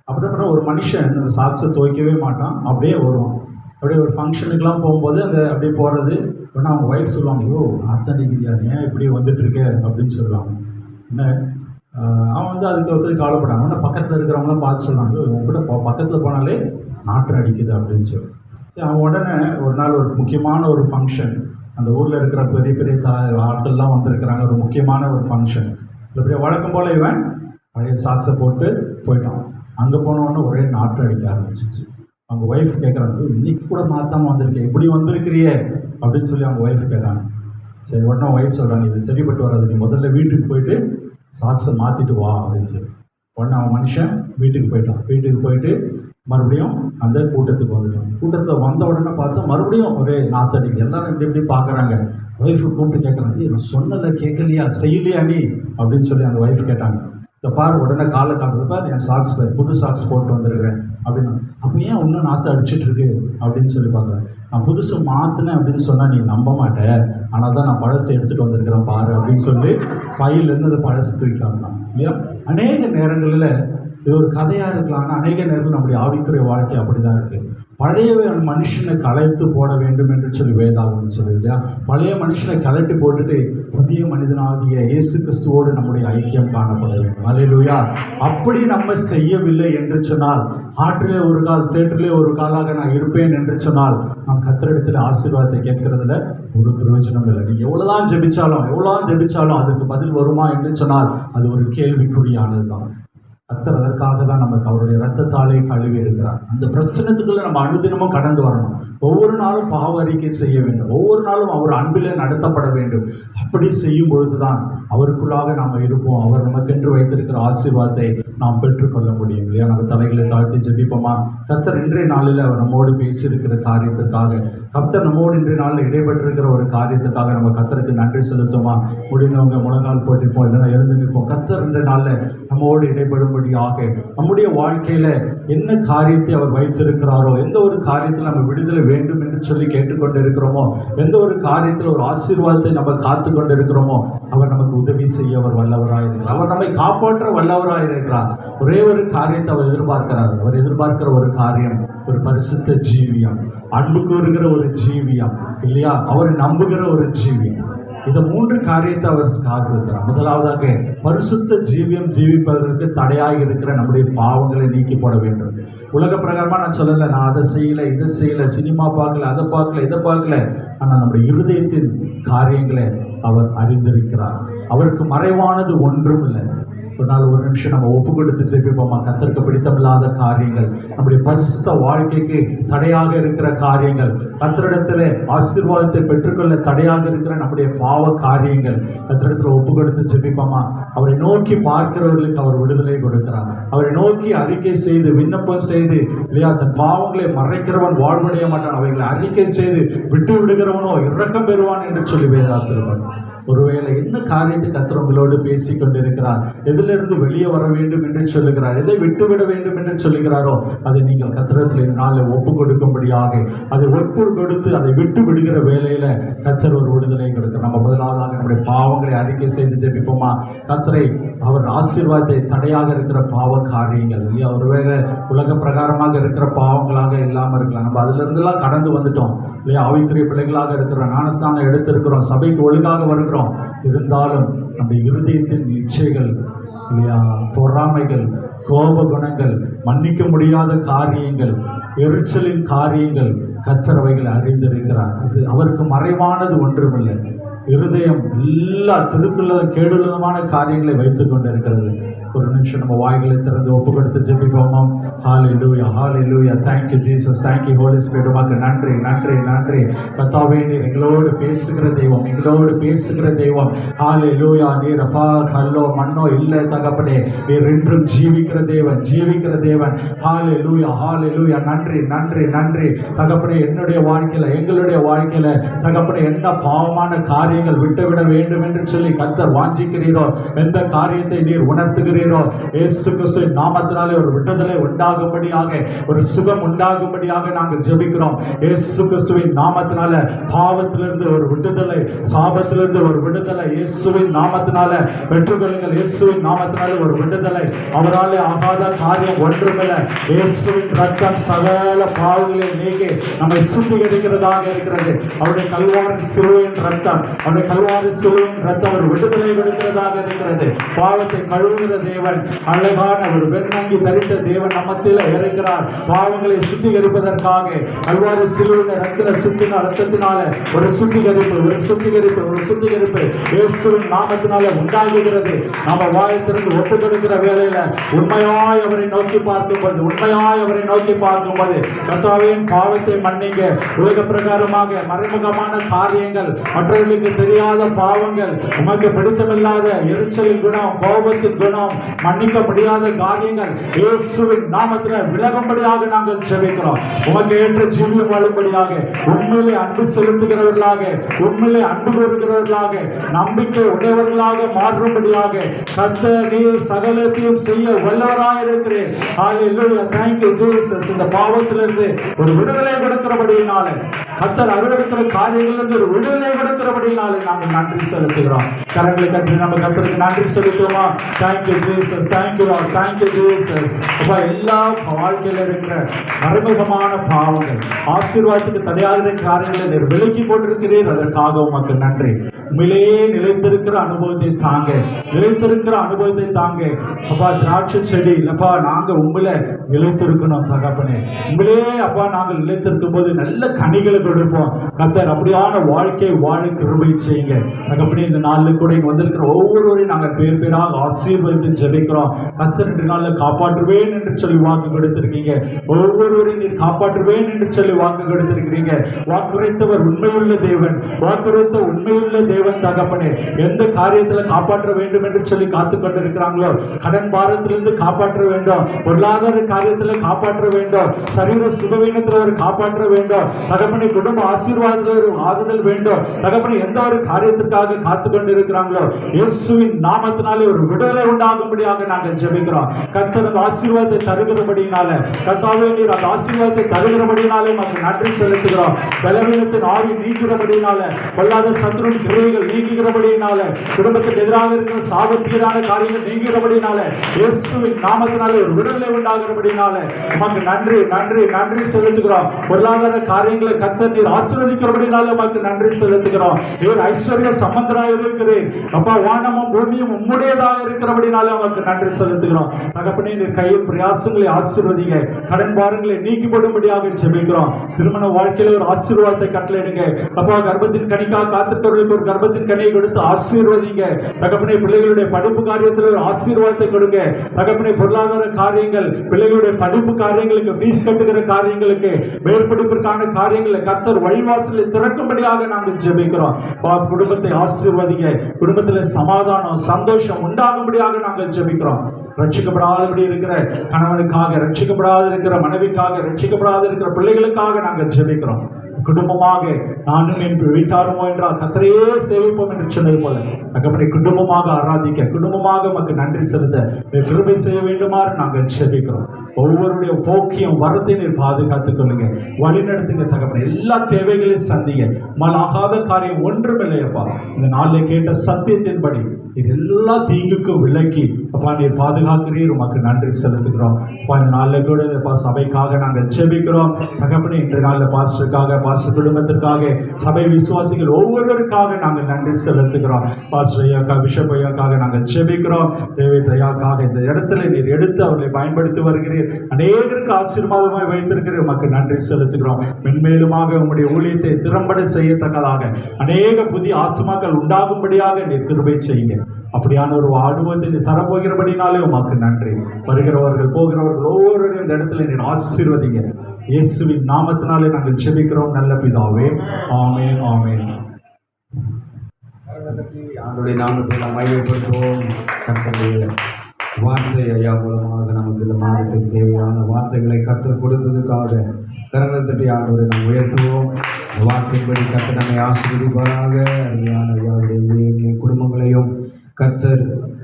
அப்புறம் ஒரு மனுஷன் அந்த சாக்ஸை துவைக்கவே மாட்டான், அப்படியே வருவான். அப்படியே ஒரு ஃபங்க்ஷனுக்கெலாம் போகும்போது அந்த அப்படியே போகிறது. உடனே அவங்க ஒய்ஃப் சொல்லுவாங்க, ஐயோ நாத்தடிக்குதியா, ஏன் இப்படி வந்துட்டுருக்க அப்படின்னு சொல்லுவாங்க. என்ன அவன் அதுக்கு வந்து கவலைப்படாங்க. ஆனால் பக்கத்தில் இருக்கிறவங்களாம் பார்த்து சொல்லுவாங்க, உங்ககிட்ட பக்கத்தில் போனாலே நாற்றம் அடிக்குது அப்படின்னு சொல்லி. அவன் உடனே ஒரு நாள் ஒரு முக்கியமான ஒரு ஃபங்க்ஷன், அந்த ஊரில் இருக்கிற பெரிய பெரிய ஆட்கள்லாம் வந்திருக்கிறாங்க, ஒரு முக்கியமான ஒரு ஃபங்க்ஷன். இப்படி வழக்கம் போல் இவன் பழைய சாக்ஸை போட்டு போயிட்டான். அங்கே போனோடனே ஒரே நாற்றம் அடிக்க ஆரம்பிச்சிச்சு. அவங்க ஒய்ஃப் கேட்குறாங்க, இன்னைக்கு கூட மாற்றாமல் வந்திருக்கேன், இப்படி வந்திருக்கிறியே அப்படின்னு சொல்லி அவங்க ஒய்ஃப் கேட்டாங்க. சரி, உடனே ஒய்ஃப் சொல்கிறாங்க, இது சரிப்பட்டு வராது, நீ முதல்ல வீட்டுக்கு போயிட்டு சாக்ஸை மாற்றிட்டு வா அப்படின்னு சொல்லி. உடனே அவன் மனுஷன் வீட்டுக்கு போயிட்டான். வீட்டுக்கு போயிட்டு மறுபடியும் அந்த கூட்டத்துக்கு வந்துட்டான். கூட்டத்தில் வந்த உடனே பார்த்தா மறுபடியும் ஒரே நாத்தடிக்கு. எல்லாரும் இப்படி பார்க்குறாங்க. ஒய்ஃபு கூப்பிட்டு கேட்குறாங்க, நான் சொன்னதை கேட்கலையா, செய்யலையா நீ அப்படின்னு சொல்லி அந்த ஒய்ஃப் கேட்டாங்க. இந்த பாரு, உடனே காலை காட்டுறது பாரு, என் சாக்ஸ் பாரு, புது சாக்ஸ் போட்டு வந்துருக்கிறேன் அப்படின்னு. அப்போ ஏன் இன்னும் நாற்று அடிச்சிட்ருக்கு அப்படின்னு சொல்லி பார்க்குறேன். நான் புதுசு மாற்றினேன் அப்படின்னு சொன்னால் நீ நம்ப மாட்டேன், ஆனால் தான் நான் பழசை எடுத்துகிட்டு வந்திருக்கிறேன் பாரு அப்படின்னு சொல்லி ஃபைல்லேருந்து அந்த பழசு தூக்கிட்டாங்க இல்லையா. அநேக நேரங்களில் இது ஒரு கதையாக இருக்கலாம், ஆனால் அநேக நேரங்கள் நம்முடைய ஆவிக்குரிய வாழ்க்கை அப்படி தான் இருக்குது. பழைய மனுஷனை களைத்து போட வேண்டும் என்று சொல்லி வேதாகம்னு சொல்லுது. பழைய மனுஷனை கலட்டி போட்டுட்டு புதிய மனிதனாகிய இயேசு கிறிஸ்துவோடு நம்முடைய ஐக்கியம் காணப்பட வேண்டும். அல்லேலூயா. அப்படி நம்ம செய்யவில்லை என்று சொன்னால், ஆற்றிலே ஒரு கால் சேற்றிலே ஒரு காலாக நான் இருப்பேன் என்று சொன்னால், நாம் கர்த்தரிடத்தில் ஆசீர்வாதத்தை கேட்கறதுல ஒரு பிரயோஜனம் இல்லை. நீங்கள் எவ்வளோதான் ஜெபிச்சாலும் அதற்கு பதில் வருமா என்று சொன்னால் அது ஒரு கேள்விக்குறியானது தான். கர்த்தர் அதற்காக தான் நமக்கு அவருடைய இரத்தத்தாலே கழுவி இருக்கிறார். அந்த பிரச்சனத்துக்குள்ள நம்ம அனுதினமும் கடந்து வரணும். ஒவ்வொரு நாளும் பாவ அறிக்கை செய்ய வேண்டும். ஒவ்வொரு நாளும் அவர் அன்பிலே நடத்தப்பட வேண்டும். அப்படி செய்யும் பொழுதுதான் அவருக்குள்ளாக நாம் இருப்போம். அவர் நமக்கென்று வைத்திருக்கிற ஆசீர்வாதத்தை நாம் பெற்றுக்கொள்ள முடியும் இல்லையா. நம்ம தலைகளை தாழ்த்தி ஜெபிப்போமா. கர்த்தர் இன்றைய நாளில் அவர் நம்மோடு பேசியிருக்கிற காரியத்திற்காக, கர்த்தர் நம்மோடு இன்றைய நாளில் இடைபெற்றிருக்கிற ஒரு காரியத்திற்காக நம்ம கர்த்தருக்கு நன்றி செலுத்துமா. முடிந்தவங்க முழங்கால் போட்டிப்போம், இல்லைன்னா எழுந்து நிற்போம். கர்த்தர் இன்றைய நாளில் நம்மோடு இடைபெறும்படியாக நம்முடைய வாழ்க்கையில் என்ன காரியத்தை அவர் வைத்திருக்கிறாரோ, எந்த ஒரு காரியத்தில் நம்ம விடுதலை வேண்டும் என்று சொல்லி கேட்டுக்கொண்டு இருக்கிறோமோ, எந்த ஒரு காரியத்தில் ஒரு ஆசீர்வாதத்தை நம்ம காத்து கொண்டு இருக்கிறோமோ, அவர் நமக்கு உதவி செய்ய அவர் வல்லவராக இருக்கிறார். அவர் நம்மை காப்பாற்ற வல்லவராக இருக்கிறார். ஒரே ஒரு காரியத்தை அவர் எதிர்பார்க்கிறார். அவர் எதிர்பார்க்கிற ஒரு காரியம் ஒரு பரிசுத்த ஜீவியம், அன்பு கூறுகிற ஒரு ஜீவியம் இல்லையா, அவரை நம்புகிற ஒரு ஜீவியம். இந்த 3 காரியத்தை அவர் காட்டுகிறார். முதலாவதாக பரிசுத்த ஜீவியம் ஜீவிப்பதற்கு தடையாக இருக்கிற நம்முடைய பாவங்களை நீக்கி போட வேண்டும். உலக பிரகாரமாக நான் சொல்லலை, நான் அதை செய்யலை இதை செய்யலை, சினிமா பார்க்கல, அதை பார்க்கல, இதை பார்க்கல. ஆனால் நம்முடைய இருதயத்தின் காரியங்களை அவர் அறிந்திருக்கிறார். அவருக்கு மறைவானது ஒன்றும் இல்லை. ஒரு நாள் ஒரு நிமிஷம் நம்ம ஒப்பு கொடுத்து ஜெபிப்போமா. கர்த்தருக்கு பிடித்தமில்லாத காரியங்கள், நம்முடைய பரிசுத்த வாழ்க்கைக்கு தடையாக இருக்கிற காரியங்கள், கர்த்தரிடத்தில் ஆசீர்வாதத்தை பெற்றுக்கொள்ள தடையாக இருக்கிற நம்முடைய பாவ காரியங்கள் கர்த்தரிடத்தில் ஒப்பு கொடுத்து ஜெபிப்போமா. அவரை நோக்கி பார்க்கிறவர்களுக்கு அவர் விடுதலை கொடுக்கிறார். அவரை நோக்கி அறிக்கை செய்து விண்ணப்பம் செய்து இல்லையா, தன் பாவங்களை மறைக்கிறவன் வாழ்வடைய மாட்டான், அவைகளை அறிக்கை செய்து விட்டு விடுகிறவனோ இரக்கம் பெறுவான் என்று சொல்லி வேதாத்திருவான். ஒருவேளை என்ன காரியத்தை கர்த்தர் உங்களோடு பேசி கொண்டிருக்கிறார், எதிலிருந்து வெளியே வர வேண்டும் என்று சொல்லுகிறார், எதை விட்டுவிட வேண்டும் என்று சொல்லுகிறாரோ அதை நீங்கள் கர்த்தரிடத்தில் இந்த நாளில் ஒப்பு கொடுக்கும்படியாக, அதை ஒப்பு கொடுத்து அதை விட்டு விடுகிற வேலையில கர்த்தர் ஒரு விடுதலை கொடுக்கிறார். நம்ம முதலாவதாக நம்முடைய பாவங்களை அறிக்கை செய்து ஜெபிப்போமா. கர்த்தரை அவர் ஆசீர்வாதத்தை தடையாக இருக்கிற பாவ காரியங்கள் இல்லையா, ஒருவேளை உலக பிரகாரமாக இருக்கிற பாவங்களாக இல்லாமல் இருக்கலாம். நம்ம அதுல இருந்தெல்லாம் கடந்து வந்துட்டோம் இல்லையா, ஆவிக்குரிய பிள்ளைகளாக இருக்கிறோம், ஞானஸ்தானம் எடுத்திருக்கிறோம், சபைக்கு ஒழுங்காக வருகிறோம். இருந்தாலும் நம்முடைய இருதயத்தின் இச்சைகள் இல்லையா, பொறாமைகள், கோப குணங்கள், மன்னிக்க முடியாத காரியங்கள், எரிச்சலின் காரியங்கள் கர்த்தர் அவைகளை அறிந்திருக்கிறார். இது அவருக்கு மறைவானது ஒன்றுமில்லை. இருதயம் எல்லா திருக்குள்ள கேடுள்ளதுமான காரியங்களை வைத்துக் கொண்டிருக்கிறது. ஒரு நிமிஷம் நம்ம வாய்களை திறந்து ஒப்பு கொடுத்து ஜெபிப்போமா. ஹல்லேலூயா, ஹல்லேலூயா. Thank you Jesus, thank you Holy Spirit. உமக்கு நன்றி, நன்றி, நன்றி. கர்த்தாவே, நீர் எங்களோடு பேசுகிற தெய்வம், எங்களோடு பேசுகிற தெய்வம். ஹல்லேலூயா. நீர் அப்பா கல்லோ மண்ணோ இல்லை தகப்பனே, நீர் இன்றும் ஜீவிக்கிற தேவன், ஜீவிக்கிற தேவன். ஹல்லேலூயா, ஹல்லேலூயா. நன்றி, நன்றி, நன்றி தகப்பனே. என்னுடைய வாழ்க்கையில, எங்களுடைய வாழ்க்கையில தகப்பனே, என்ன பாவமான காரியங்கள் விட்டுவிட வேண்டும் என்று சொல்லி கர்த்தர் வாஞ்சிக்கிறீரோ, எந்த காரியத்தை நீர் உணர்த்துகிறீரோ, இயேசு கிறிஸ்துவின் நாமத்தினாலே ஒரு விடுதலை உண்டாகும்படியாக, ஒரு சுகம் உண்டாகும்படியாக நாங்கள் ஜெபிக்கிறோம். இயேசு கிறிஸ்துவின் நாமத்தினால பாவத்திலிருந்து ஒரு விடுதலை, சாபத்திலிருந்து ஒரு விடுதலை இயேசுவின் நாமத்தினால பெற்றுக்கொள்ளுங்கள். இயேசுவின் நாமத்தினால ஒரு விடுதலை. அவராலே ஆகாத காரியம் ஒன்றுமில்லை. இயேசுவின் ரத்தம் சகல பாவங்களை நீக்கி நம்மை சுத்திகரிக்கிறதாக இருக்கிறது. அவருடைய கல்வாரி சிலுவையின் ரத்தம், அவருடைய கல்வாரி சிலுவையின் ரத்தம் ஒரு விடுதலை கொடுக்கிறதாக இருக்கிறது. பாவத்தை கழுவுகிற தேவன், அழகான ஒரு வெண்ணங்கி தரித்த தேவன் நம்மத்தில் இருக்கிறார். பாவங்களை சுத்திகரிப்பதற்காக கல்வாரி சிலுவையின் ரத்தத்தினால ஒரு சுத்திகரிப்பு, ஒரு சுத்திகரிப்பு, ஒரு சுத்திகரிப்பு இயேசுவின் நாமத்தினால உண்டாகுகிறது. நாம வாயை திறந்து ஒப்பு கொடுக்கிற வேளையில உண்மையாய் அவரை நோக்கி பார்க்கும்போது, உண்மையாய் அவரை நோக்கி பார்க்கும்போது, கர்த்தாவின் பாவத்தை மன்னிங்க. உலக பிரகாரமாக மறைமுகமான காரியங்கள், மற்றவர்களுக்கு தெரியாத பாவங்கள், உமக்கு பிடித்தமில்லாத எரிச்சலின் குணம், கோபத்தின் குணம், மன்னிக்க முடியாத காரியங்கள் இயேசுவின் நாமத்தில் விலகும்படியாக நாங்கள் ஜெபிக்கிறோம். உமக்கு ஏற்ற ஜீவியம் வாழும்படியாக, உண்மையிலே அன்பு செலுத்துகிறவர்களாக, உண்மையிலே அன்பு கூறுகிறவர்களாக, நம்பிக்கை உடையவர்களாக மாறும்படியாக கர்த்தர் நீர் சகலத்தையும் செய்ய வல்லவராய் இருக்கிறேன். ஹல்லேலூயா. Thank you Jesus. இந்த பாவத்திலிருந்து ஒரு விடுதலை கொடுக்கிறபடியினாலே, கர்த்தர் அருவருக்கிற காரியங்களிலிருந்து ஒரு விடுதலை கொடுக்கிறபடியினாலே நாங்கள் நன்றி செலுத்துகிறோம். கரங்களை கட்டி நம்ம கர்த்தருக்கு நன்றி செலுத்துவோமா. Thank you Jesus, thank you Lord, thank you Jesus. அப்பா, எல்லா வாழ்க்கையில இருக்கிற மறைமுகமான பாவங்கள், ஆசீர்வாதத்துக்கு தடையாகிற காரியங்களை நீர் விலக்கி போட்டிருக்கிறீர். அதற்காக உமக்கு நன்றி. உண்மையிலேயே நிலைத்திருக்கிற அனுபவத்தை தாங்க, நிலைத்திருக்கிற அனுபவத்தை தாங்க. அப்பா, திராட்சை செடி இல்லப்பா, நாங்க உண்மையில நிலைத்திருக்கணும் தகப்பனே. உண்மையிலேயே அப்பா, நாங்கள் நிலைத்திருக்கும் போது நல்ல கனிகளை கொடுப்போம். கர்த்தர் அப்படியான வாழ்க்கை வாழ கிருபை செய்யுங்க தகப்பனே. இந்த நாளில் கூட இங்க வந்திருக்கிற ஒவ்வொருவரையும் நாங்கள் பேர் பேராக ஆசீர்வதித்து ஜெபிக்கிறோம். கர்த்தர் இன்று நாளில் காப்பாற்றுவேன் என்று சொல்லி வாக்கு கொடுத்திருக்கீங்க. ஒவ்வொருவரையும் நீர் காப்பாற்றுவேன் என்று சொல்லி வாக்கு கொடுத்திருக்கிறீங்க. வாக்குரைத்தவர் உண்மையுள்ள தேவன், வாக்குரைத்த உண்மையுள்ள தேவன் தகப்பனே. எந்த காரியத்துல காப்பாற்ற வேண்டும் என்று சொல்லி காத்து கொண்டிருக்கிறாங்களோ, கடன் பாரத்திலிருந்து காப்பாற்ற வேண்டும், பொருளாதார காரியத்துல காப்பாற்ற வேண்டும், சரீர சுகவீனத்துல ஒரு காப்பாற்ற வேண்டும் தகப்பனை, குடும்ப ஆசீர்வாதத்துல ஒரு ஆறுதல் வேண்டும் தகப்பனை. எந்த ஒரு காரியத்திற்காக காத்து கொண்டிருக்கிறாங்களோ, இயேசுவின் நாமத்தினாலே ஒரு விடுதலை உண்டாகும்படியாக நாங்கள் ஜெபிக்கிறோம். கர்த்தர் அந்த ஆசீர்வாதத்தை தருகிறபடியினால, கர்த்தாவே நீர் அந்த ஆசீர்வாதத்தை தருகிறபடியினாலே நமக்கு நன்றி செலுத்துகிறோம். பலவீனத்தின் ஆவி நீக்கிறபடியினால, பொல்லாத சத்துருவின் கிரியைகள் நீக்கிறபடியினால, குடும்பத்துக்கு எதிராக இருக்கிற சாபத்தீரான காரியங்கள் நீக்கிறபடியினால, இயேசுவின் நாமத்தினாலே ஒரு விடுதலை உண்டாகிறபடியினால நமக்கு நன்றி, நன்றி, நன்றி செலுத்துகிறோம். பொருளாதார காரியங்களை கர்த்தர் நீர் ஆசீர்வதிக்கிறபடியினால நமக்கு நன்றி செலுத்துகிறோம். நீர் ஐஸ்வர்ய சம்பந்தராக இருக்கிறீர் அப்பா. வானமும் பூமியும் உம்முடையதாக இருக்கிறபடினால நமக்கு நன்றி செலுத்துகிறோம் தகப்பனே. நீர் கையில் பிரயாசங்களை ஆசீர்வதிங்க, கடன் பாரங்களை நீக்கி போடும்படியாக ஜெபிக்கிறோம். திருமண வாழ்க்கையில ஒரு ஆசீர்வாதத்தை கட்டளையிடுங்க அப்பா. கர்ப்பத்தின் கனிக்காக காத்திருக்கிறவர்களுக்கு ஒரு கர்ப்பத்தின் கனியை கொடுத்து ஆசீர்வதிங்க தகப்பனே. பிள்ளைகளுடைய படிப்பு காரியத்தில் ஒரு ஆசீர்வாதத்தை கொடுங்க தகப்பனே. பொருளாதார காரியங்கள், பிள்ளைகளுடைய படிப்பு காரியங்களுக்கு, ஃபீஸ் கட்டுகிற காரியங்களுக்கு, மேற்படிப்பிற்கான காரியங்களை கர்த்தர் வழிவாசலை திறக்கும்படியாக நாங்கள் ஜெபிக்கிறோம். குடும்பத்தை ஆசீர்வதிங்க. குடும்பத்தில் சமாதானம், சந்தோஷம் உண்டாகும்படியாக நாங்கள் ஜெபிக்கிறோம். ரட்சிக்கப்படாதபடி இருக்கிற கணவனுக்காக, ரட்சிக்கப்படாத இருக்கிற மனைவிக்காக, ரட்சிக்கப்படாத இருக்கிற பிள்ளைகளுக்காக நாங்கள் ஜெபிக்கிறோம். குடும்பமாக நானும் என் வீட்டாருமோ என்றால் கர்த்தரையே சேவிப்போம் என்று சொன்னது போல தகப்பனை குடும்பமாக ஆராதிக்க, குடும்பமாக உமக்கு நன்றி செலுத்த கிருபை செய்ய வேண்டுமாறு நாங்கள் ஜெபிக்கிறோம். ஒவ்வொருடைய போக்கியம் வரத்தை நீர் பாதுகாத்துக் கொள்ளுங்க, வழிநடத்துங்க தகப்பனை. எல்லா தேவைகளையும் சந்திங்க. மலாகாத காரியம் ஒன்றுமில்லையப்பா. இந்த நாளில் கேட்ட சத்தியத்தின்படி இது எல்லா தீங்குக்கும் விலக்கி அப்பா நீர் பாதுகாக்கிறீர். உமக்கு நன்றி செலுத்துகிறோம். இந்த நாளில் கூட சபைக்காக நாங்கள் ஜெபிக்கிறோம் தகப்பனே. இன்று நாளில் பாஸ்டருக்காக, பாஸ்டர் குடும்பத்திற்காக, சபை விசுவாசிகள் ஒவ்வொருவருக்காக நாங்கள் நன்றி செலுத்துகிறோம். பாஸ்டர் ஐயாக்காக, பிஷப் ஐயாக்காக நாங்கள் ஜெபிக்கிறோம். தேவேத் ஐயாக்காக இந்த இடத்துல நீர் எடுத்து அவர்களை பயன்படுத்தி வருகிறீர். அநேகருக்கு ஆசீர்வாதமாய் வைத்திருக்கிறீர். உமக்கு நன்றி செலுத்துகிறோம். மென்மேலுமாக உம்முடைய ஊழியத்தை திறம்பட செய்யத்தக்கதாக அநேக புதிய ஆத்துமாக்கள் உண்டாகும்படியாக நீர் கிருபை செய்யுங்க. அப்படியான ஒரு அனுபவத்தை நீ தரப்போகிறபடினாலே உமக்கு நன்றி. வருகிறவர்கள் போகிறவர்கள் ஒவ்வொருவரும் இந்த இடத்துல நீர் ஆசீர்வதிங்க. இயேசுவின் நாமத்தினாலே நாங்கள் ஜெபிக்கிறோம் நல்ல பிதாவே. ஆமென், ஆமென். ஆண்டவருடைய நாமத்தை நாம் மகிமைப்படுத்துவோம். கர்த்தருடைய வார்த்தை ஐயா மூலமாக நமக்கு இந்த மாதத்துக்கு தேவையான வார்த்தைகளை கர்த்தர் கொடுத்ததுக்காக கரங்களை தட்டி ஆண்டவரை நாம் உயர்த்துவோம். வார்த்தையின்படி கர்த்தர் நம்மை ஆசீர்வதிப்பாராக. அருமையான ஐயாவுடைய ஊழியர்களையும் குடும்பங்களையும் கர்த்தர்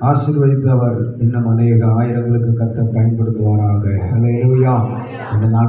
ஆசீர்வதித்து அவர் இன்னும் அநேக ஆயிரங்களுக்கு கர்த்தர் பயன்படுத்துவாராக. ஹல்லேலூயா. இந்த நாள்